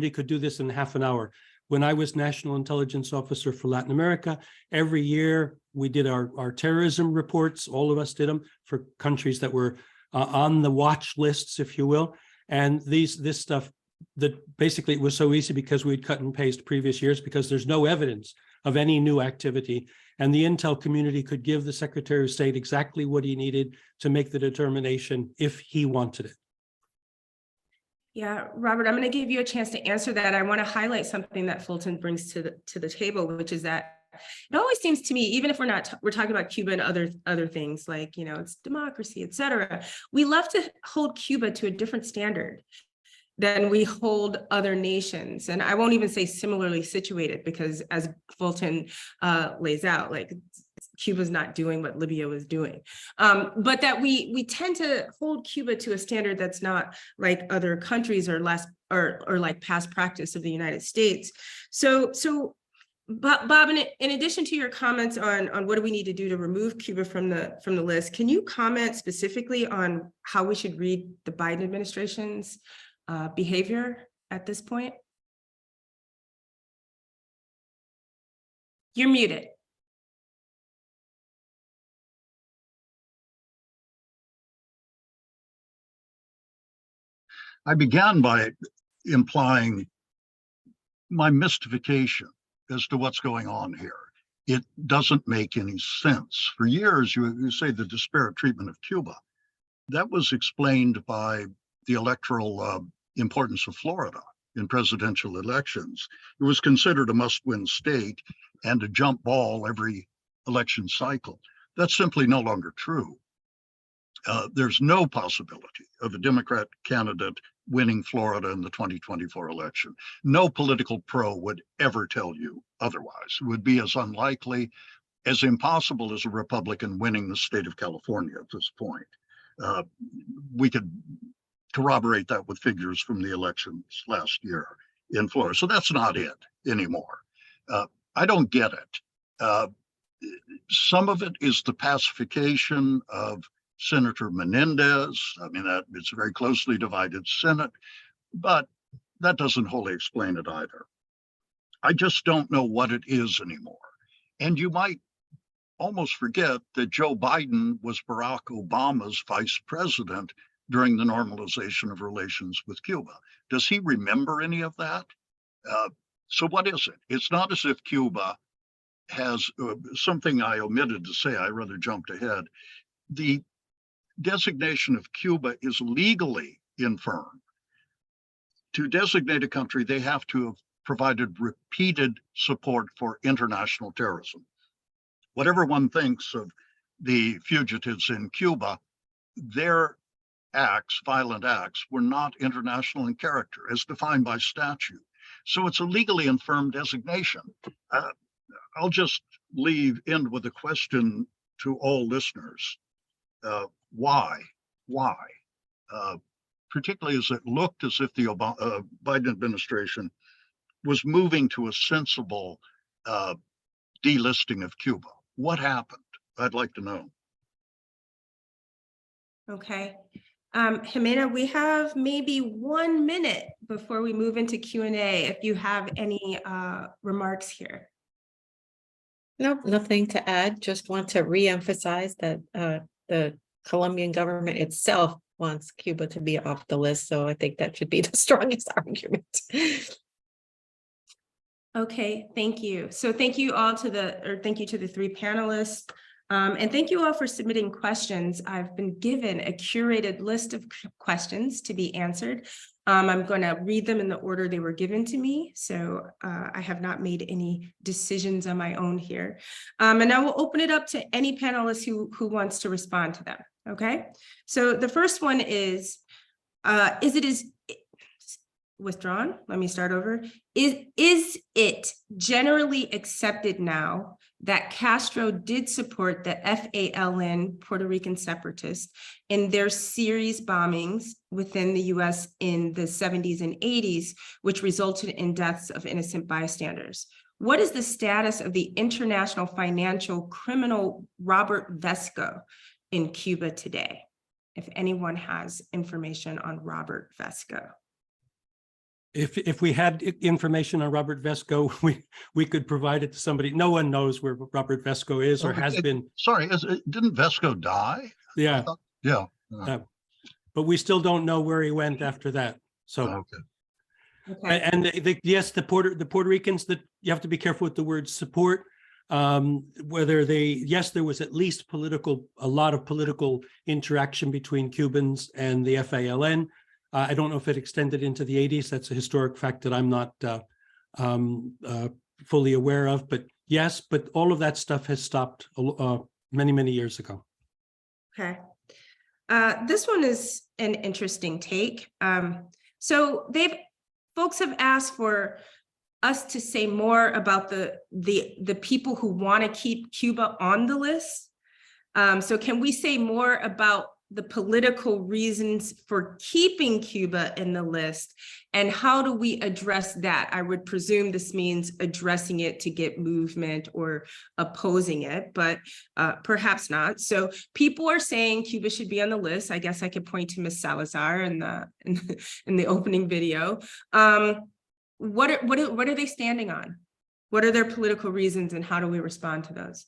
could do this in half an hour. When I was National Intelligence Officer for Latin America, every year we did our terrorism reports. All of us did them for countries that were on the watch lists, if you will. And this stuff that basically it was so easy because we'd cut and paste previous years because there's no evidence of any new activity. And the intel community could give the Secretary of State exactly what he needed to make the determination if he wanted it. Yeah, Robert, I'm going to give you a chance to answer that. I want to highlight something that Fulton brings to the table, which is that it always seems to me, even if we're talking about Cuba and other things like, it's democracy, et cetera, we love to hold Cuba to a different standard than we hold other nations. And I won't even say similarly situated, because as Fulton lays out, like Cuba's not doing what Libya was doing, but that we tend to hold Cuba to a standard that's not like other countries or less or like past practice of the United States. So Bob, in addition to your comments on what do we need to do to remove Cuba from the list, can you comment specifically on how we should read the Biden administration's behavior at this point? You're muted. I began by implying my mystification as to what's going on here. It doesn't make any sense. For years, you say the disparate treatment of Cuba. That was explained by the electoral importance of Florida in presidential elections. It was considered a must-win state and a jump ball every election cycle. That's simply no longer true. There's no possibility of a Democrat candidate winning Florida in the 2024 election. No political pro would ever tell you otherwise. It would be as unlikely, as impossible as a Republican winning the state of California at this point. We could corroborate that with figures from the elections last year in Florida. So that's not it anymore. I don't get it. Some of it is the pacification of Senator Menendez. I mean, it's a very closely divided Senate, but that doesn't wholly explain it either. I just don't know what it is anymore. And you might almost forget that Joe Biden was Barack Obama's vice president during the normalization of relations with Cuba. Does he remember any of that? So what is it? It's not as if Cuba has something I omitted to say. I rather jumped ahead. The designation of Cuba is legally infirm. To designate a country, they have to have provided repeated support for international terrorism. Whatever one thinks of the fugitives in Cuba, their acts, violent acts, were not international in character as defined by statute. So it's a legally infirm designation. I'll just end with a question to all listeners. Why? Particularly as it looked as if the Biden administration was moving to a sensible delisting of Cuba. What happened? I'd like to know. Okay. Jimena, we have maybe 1 minute before we move into Q&A. If you have any remarks here. Nope, nothing to add. Just want to reemphasize that the Colombian government itself wants Cuba to be off the list. So I think that should be the strongest argument. Okay, thank you. So thank you all to the three panelists. And thank you all for submitting questions. I've been given a curated list of questions to be answered. I'm going to read them in the order they were given to me. So I have not made any decisions on my own here. And I will open it up to any panelist who wants to respond to them. Okay, so the first one is, Is it is withdrawn? Let me start over. Is it generally accepted now that Castro did support the FALN, Puerto Rican separatists, in their series bombings within the US in the 70s and 80s, which resulted in deaths of innocent bystanders? What is the status of the international financial criminal Robert Vesco in Cuba today? If anyone has information on Robert Vesco. If we had information on Robert Vesco, we could provide it to somebody. No one knows where Robert Vesco is or has been. Sorry, didn't Vesco die? Yeah. Yeah. But we still don't know where he went after that. So. Okay. And yes, the Puerto Ricans, that you have to be careful with the word support. Whether yes, there was at least a lot of political interaction between Cubans and the FALN. I don't know if it extended into the 80s. That's a historic fact that I'm not fully aware of. But yes, but all of that stuff has stopped many, many years ago. Okay. This one is an interesting take. So folks have asked for us to say more about the people who want to keep Cuba on the list. So can we say more about the political reasons for keeping Cuba in the list, and how do we address that? I would presume this means addressing it to get movement or opposing it, but perhaps not. So people are saying Cuba should be on the list. I guess I could point to Ms. Salazar in the opening video. What are they standing on? What are their political reasons, and how do we respond to those?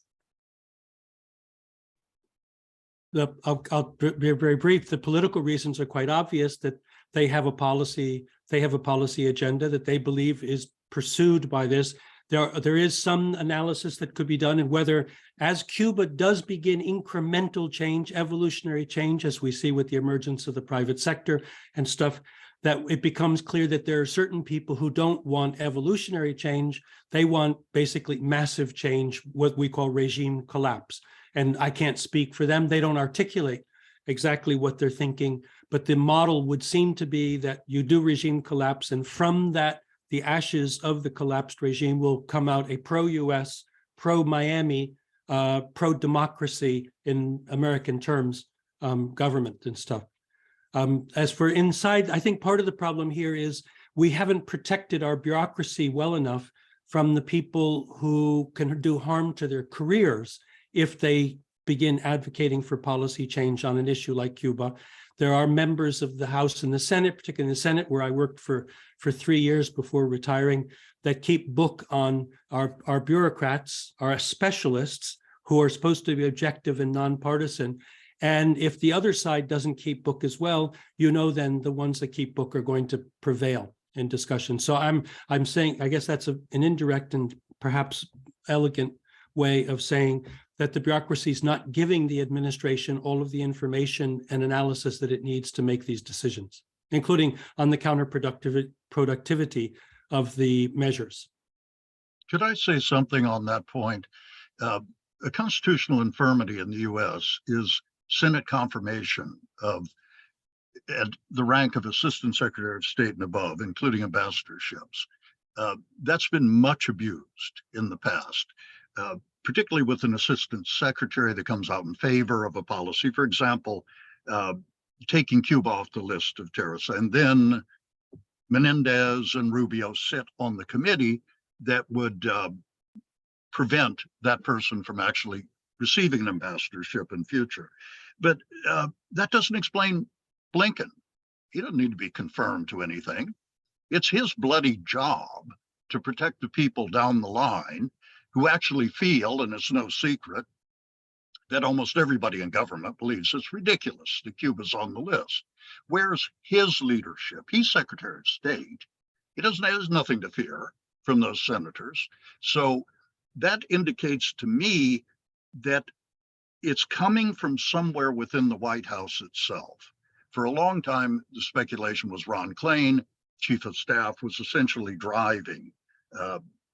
I'll be very brief. The political reasons are quite obvious, that they have a policy agenda that they believe is pursued by this. There is some analysis that could be done, and whether, as Cuba does begin incremental change, evolutionary change, as we see with the emergence of the private sector and stuff, that it becomes clear that there are certain people who don't want evolutionary change. They want basically massive change, what we call regime collapse. And I can't speak for them. They don't articulate exactly what they're thinking, but the model would seem to be that you do regime collapse, and from that, the ashes of the collapsed regime will come out a pro-US, pro-Miami, pro-democracy in American terms, government and stuff. As for inside, I think part of the problem here is we haven't protected our bureaucracy well enough from the people who can do harm to their careers if they begin advocating for policy change on an issue like Cuba. There are members of the House and the Senate, particularly in the Senate, where I worked for 3 years before retiring, that keep book on our bureaucrats, our specialists, who are supposed to be objective and nonpartisan. And if the other side doesn't keep book as well, then the ones that keep book are going to prevail in discussion. So I'm saying, I guess that's an indirect and perhaps elegant way of saying that the bureaucracy is not giving the administration all of the information and analysis that it needs to make these decisions, including on the counterproductivity of the measures. Could I say something on that point? A constitutional infirmity in the U.S. is Senate confirmation of at the rank of Assistant Secretary of State and above, including ambassadorships. That's been much abused in the past. Particularly with an assistant secretary that comes out in favor of a policy, for example, taking Cuba off the list of terrorists. And then Menendez and Rubio sit on the committee that would prevent that person from actually receiving an ambassadorship in future. But that doesn't explain Blinken. He doesn't need to be confirmed to anything. It's his bloody job to protect the people down the line who actually feel, and it's no secret, that almost everybody in government believes it's ridiculous that Cuba's on the list. Where's his leadership? He's Secretary of State. He has nothing to fear from those senators. So that indicates to me that it's coming from somewhere within the White House itself. For a long time, the speculation was Ron Klain, Chief of Staff, was essentially driving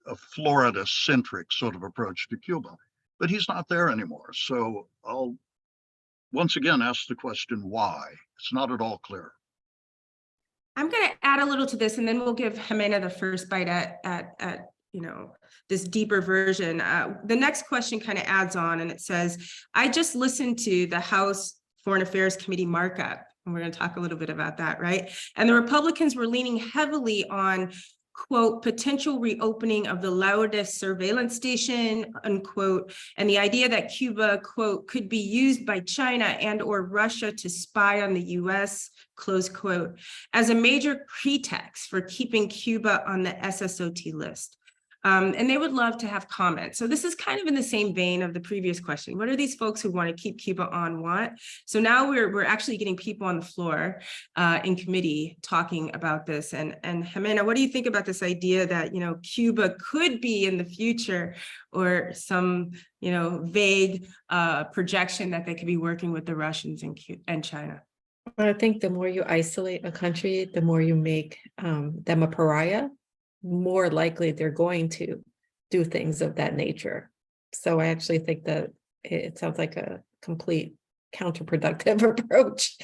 a Florida-centric sort of approach to Cuba, but he's not there anymore. So I'll once again ask the question, why? It's not at all clear. I'm going to add a little to this, and then we'll give Jimena the first bite at this deeper version. The next question kind of adds on, and it says, I just listened to the House Foreign Affairs Committee markup, and we're going to talk a little bit about that, right? And the Republicans were leaning heavily on, quote, potential reopening of the Lourdes surveillance station, unquote, and the idea that Cuba, quote, could be used by China and or Russia to spy on the US, close quote, as a major pretext for keeping Cuba on the SSOT list. And they would love to have comments. So this is kind of in the same vein of the previous question. What are these folks who want to keep Cuba on want? So now we're actually getting people on the floor in committee talking about this. And Jimena, what do you think about this idea that, Cuba could be in the future, or some, vague projection that they could be working with the Russians and China? I think the more you isolate a country, the more you make them a pariah, more likely they're going to do things of that nature. So I actually think that it sounds like a complete counterproductive approach.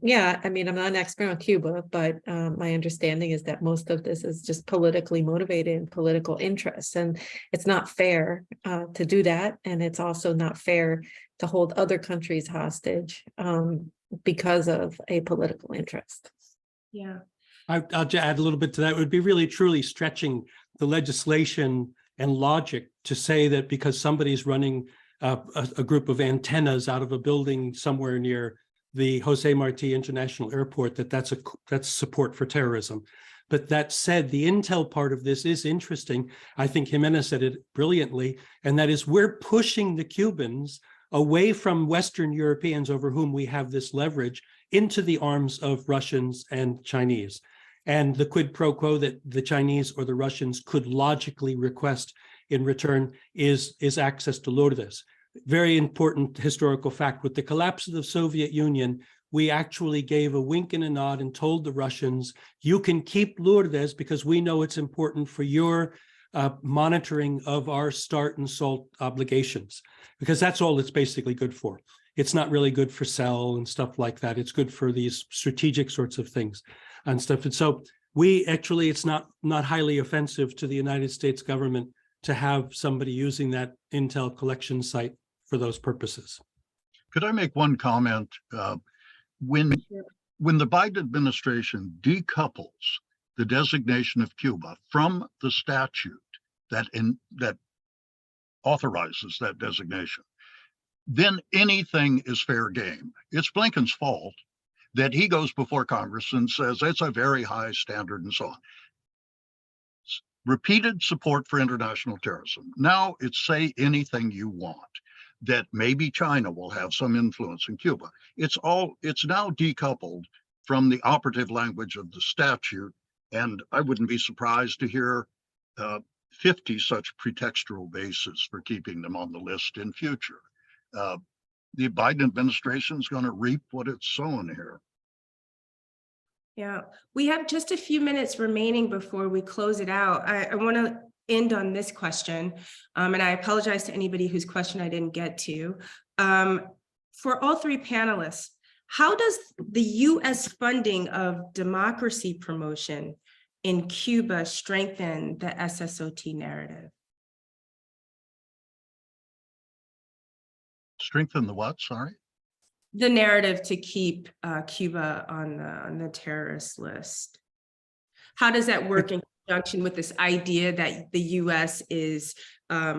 Yeah, I mean, I'm not an expert on Cuba, but my understanding is that most of this is just politically motivated and political interests. And it's not fair to do that. And it's also not fair to hold other countries hostage because of a political interest. Yeah. I'll just add a little bit to that. It would be really truly stretching the legislation and logic to say that because somebody's running a group of antennas out of a building somewhere near the Jose Marti International Airport, that's support for terrorism. But that said, the intel part of this is interesting. I think Jimena said it brilliantly, and that is we're pushing the Cubans away from Western Europeans over whom we have this leverage into the arms of Russians and Chinese. And the quid pro quo that the Chinese or the Russians could logically request in return is access to Lourdes. Very important historical fact. With the collapse of the Soviet Union, we actually gave a wink and a nod and told the Russians, you can keep Lourdes because we know it's important for your monitoring of our START and SALT obligations, because that's all it's basically good for. It's not really good for cell and stuff like that. It's good for these strategic sorts of things and stuff. And so it's not highly offensive to the United States government to have somebody using that intel collection site for those purposes. Could I make one comment? When the Biden administration decouples the designation of Cuba from the statute that authorizes that designation, then anything is fair game. It's Blinken's fault that he goes before Congress and says it's a very high standard and so on. Repeated support for international terrorism. Now it's say anything you want, that maybe China will have some influence in Cuba. It's now decoupled from the operative language of the statute. And I wouldn't be surprised to hear 50 such pretextual bases for keeping them on the list in future. The Biden administration is going to reap what it's sown here. Yeah, we have just a few minutes remaining before we close it out. I want to end on this question, and I apologize to anybody whose question I didn't get to. For all three panelists, how does the U.S. funding of democracy promotion in Cuba strengthen the SSOT narrative? Strengthen the what, sorry? The narrative to keep Cuba on the terrorist list. How does that work in conjunction with this idea that the U.S. is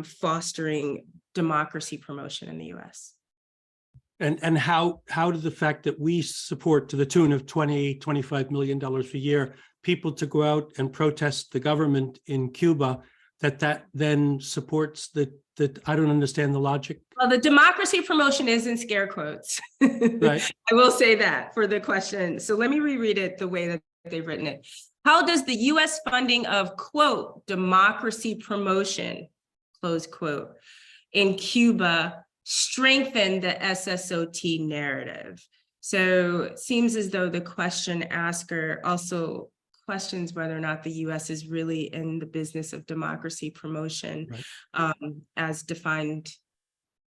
fostering democracy promotion in the U.S.? And how did the fact that we support to the tune of $25 million a year people to go out and protest the government in Cuba, that then supports that I don't understand the logic. Well, the democracy promotion is in scare quotes. Right. I will say that for the question. So let me reread it the way that they've written it. How does the U.S. funding of, quote, democracy promotion, close quote, in Cuba strengthen the SSOT narrative? So it seems as though the question asker also questions whether or not the U.S. is really in the business of democracy promotion, right, as defined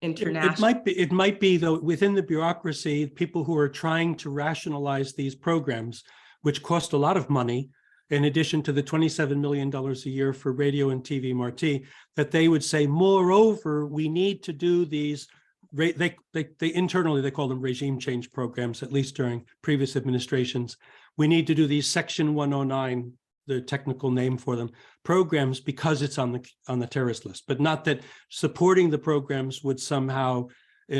internationally. It might be though, within the bureaucracy, people who are trying to rationalize these programs which cost a lot of money, in addition to the $27 million a year for radio and TV Marti, that they would say, moreover, we need to do these, they internally, they call them regime change programs, at least during previous administrations. We need to do these Section 109, the technical name for them, programs, because it's on the terrorist list, but not that supporting the programs would somehow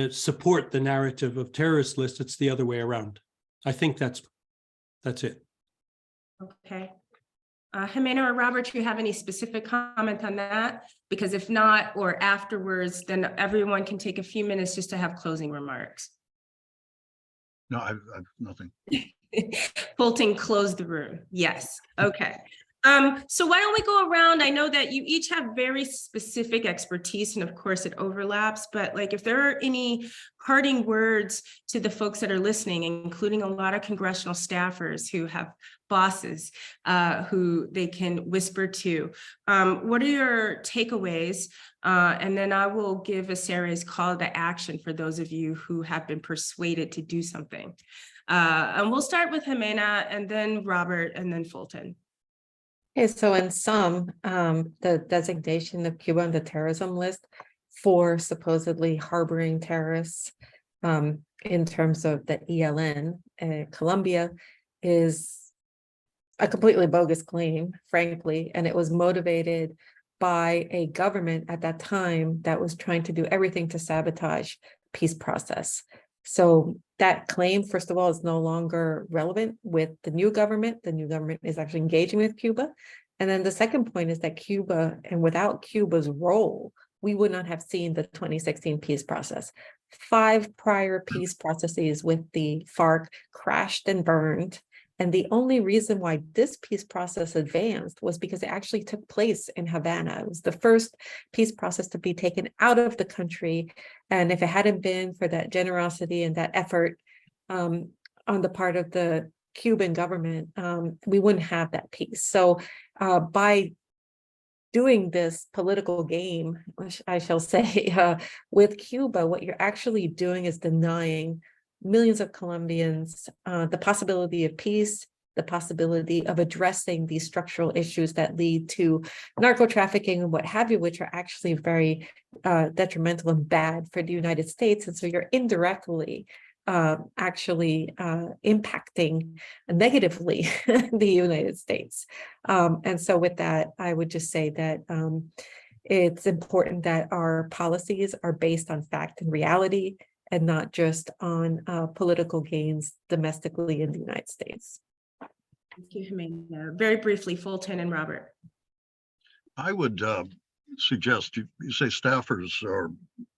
support the narrative of terrorist list. It's the other way around. I think that's it. Okay. Jimena or Robert, do you have any specific comment on that? Because if not, or afterwards, then everyone can take a few minutes just to have closing remarks. No, I've nothing. Fulton, close the room. Yes. Okay. So why don't we go around? I know that you each have very specific expertise, and of course it overlaps, but like if there are any parting words to the folks that are listening, including a lot of congressional staffers who have bosses who they can whisper to, what are your takeaways? And then I will give ACERE's call to action for those of you who have been persuaded to do something. And we'll start with Jimena, and then Robert, and then Fulton. Okay, so in sum, the designation of Cuba on the terrorism list for supposedly harboring terrorists in terms of the ELN, Colombia, is a completely bogus claim, frankly, and it was motivated by a government at that time that was trying to do everything to sabotage the peace process. So that claim, first of all, is no longer relevant with the new government. The new government is actually engaging with Cuba. And then the second point is that Cuba, and without Cuba's role, we would not have seen the 2016 peace process. 5 prior peace processes with the FARC crashed and burned. And the only reason why this peace process advanced was because it actually took place in Havana. It was the first peace process to be taken out of the country. And if it hadn't been for that generosity and that effort on the part of the Cuban government, we wouldn't have that peace. So by doing this political game, which I shall say, with Cuba, what you're actually doing is denying millions of Colombians the possibility of peace, the possibility of addressing these structural issues that lead to narco trafficking and what have you, which are actually very detrimental and bad for the United States. And so you're indirectly actually impacting negatively the United States. And so with that, I would just say that it's important that our policies are based on fact and reality, and not just on political gains domestically in the United States. Thank you, Jimena. Very briefly, Fulton and Robert. I would suggest, you say staffers are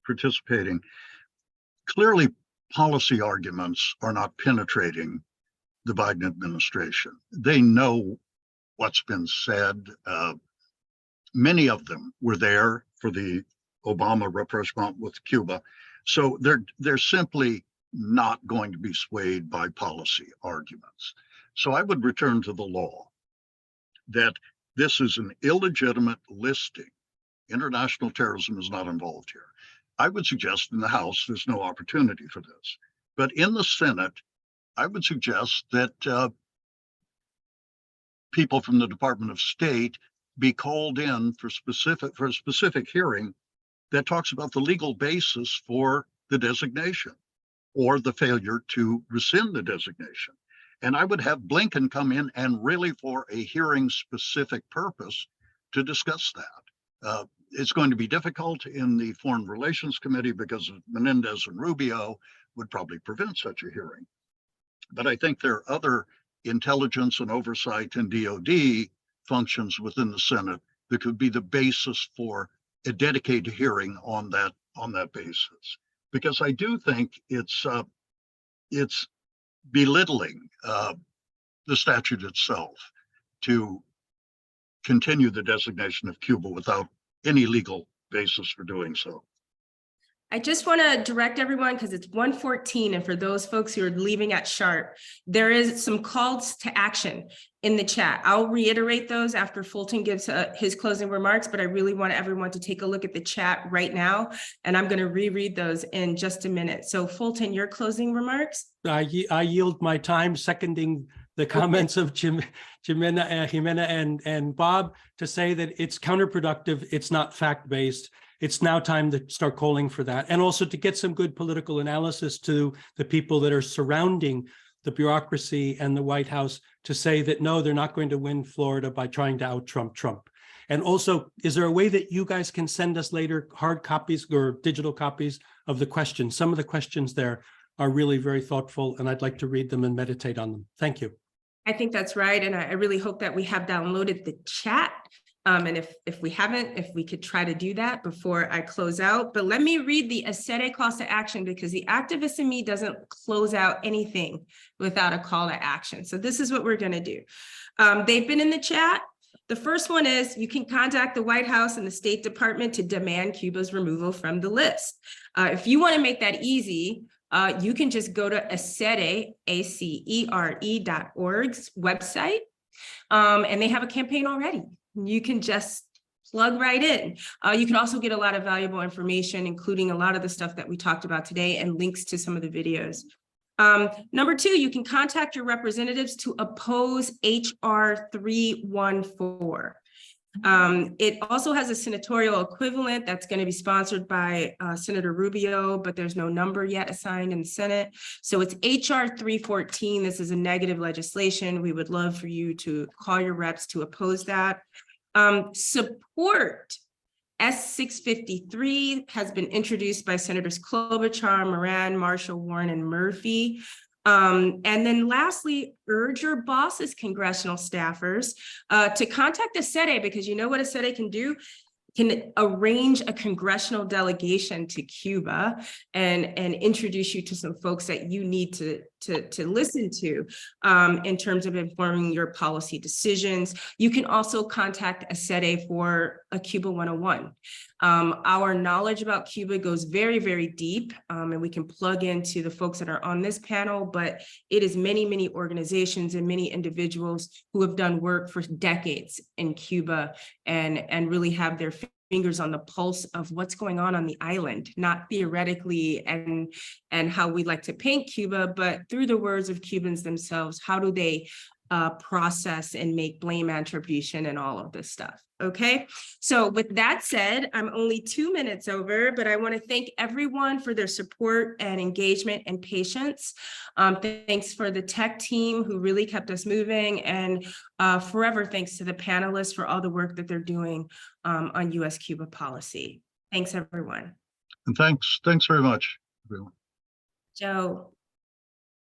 participating. Clearly, policy arguments are not penetrating the Biden administration. They know what's been said. Many of them were there for the Obama rapprochement with Cuba. So they're simply not going to be swayed by policy arguments. So I would return to the law that this is an illegitimate listing. International terrorism is not involved here. I would suggest in the House, there's no opportunity for this. But in the Senate, I would suggest that people from the Department of State be called in for a specific hearing that talks about the legal basis for the designation or the failure to rescind the designation. And I would have Blinken come in and really for a hearing specific purpose to discuss that. It's going to be difficult in the Foreign Relations Committee because Menendez and Rubio would probably prevent such a hearing. But I think there are other intelligence and oversight and DOD functions within the Senate that could be the basis for a dedicated hearing on that basis, because I do think it's belittling the statute itself to continue the designation of Cuba without any legal basis for doing so. I just want to direct everyone, because it's 1:14, and for those folks who are leaving at sharp, there is some calls to action in the chat. I'll reiterate those after Fulton gives his closing remarks, but I really want everyone to take a look at the chat right now, and I'm going to reread those in just a minute. So Fulton, your closing remarks? I yield my time seconding the comments of Jimena and Bob to say that it's counterproductive, it's not fact-based. It's now time to start calling for that. And also to get some good political analysis to the people that are surrounding the bureaucracy and the White House to say that, no, they're not going to win Florida by trying to out-Trump Trump. And also, is there a way that you guys can send us later hard copies or digital copies of the questions? Some of the questions there are really very thoughtful, and I'd like to read them and meditate on them. Thank you. I think that's right. And I really hope that we have downloaded the chat. And if we haven't, if we could try to do that before I close out. But let me read the ACERE calls to action, because the activist in me doesn't close out anything without a call to action. So this is what we're going to do. They've been in the chat. The first one is you can contact the White House and the State Department to demand Cuba's removal from the list. If you want to make that easy, you can just go to ACERE, ACERE.org's website, and they have a campaign already. You can just plug right in. You can also get a lot of valuable information, including a lot of the stuff that we talked about today and links to some of the videos. Number two, you can contact your representatives to oppose HR 314. It also has a senatorial equivalent that's going to be sponsored by Senator Rubio, but there's no number yet assigned in the Senate. So it's HR 314. This is a negative legislation. We would love for you to call your reps to oppose that. Support S653 has been introduced by Senators Klobuchar, Moran, Marshall, Warren, and Murphy. And then lastly, urge your bosses, congressional staffers, to contact ACERE, because you know what ACERE can do? Can arrange a congressional delegation to Cuba and introduce you to some folks that you need to listen to in terms of informing your policy decisions. You can also contact ACERE for a Cuba 101. Our knowledge about Cuba goes very, very deep, and we can plug into the folks that are on this panel, but it is many, many organizations and many individuals who have done work for decades in Cuba and really have their fingers on the pulse of what's going on the island, not theoretically and how we like to paint Cuba, but through the words of Cubans themselves. How do they process and make blame attribution and all of this stuff? Okay, so with that said, I'm only 2 minutes over, but I want to thank everyone for their support and engagement and patience. Thanks for the tech team who really kept us moving, and forever thanks to the panelists for all the work that they're doing on US-Cuba policy. Thanks, everyone. And thanks very much, everyone. Joe.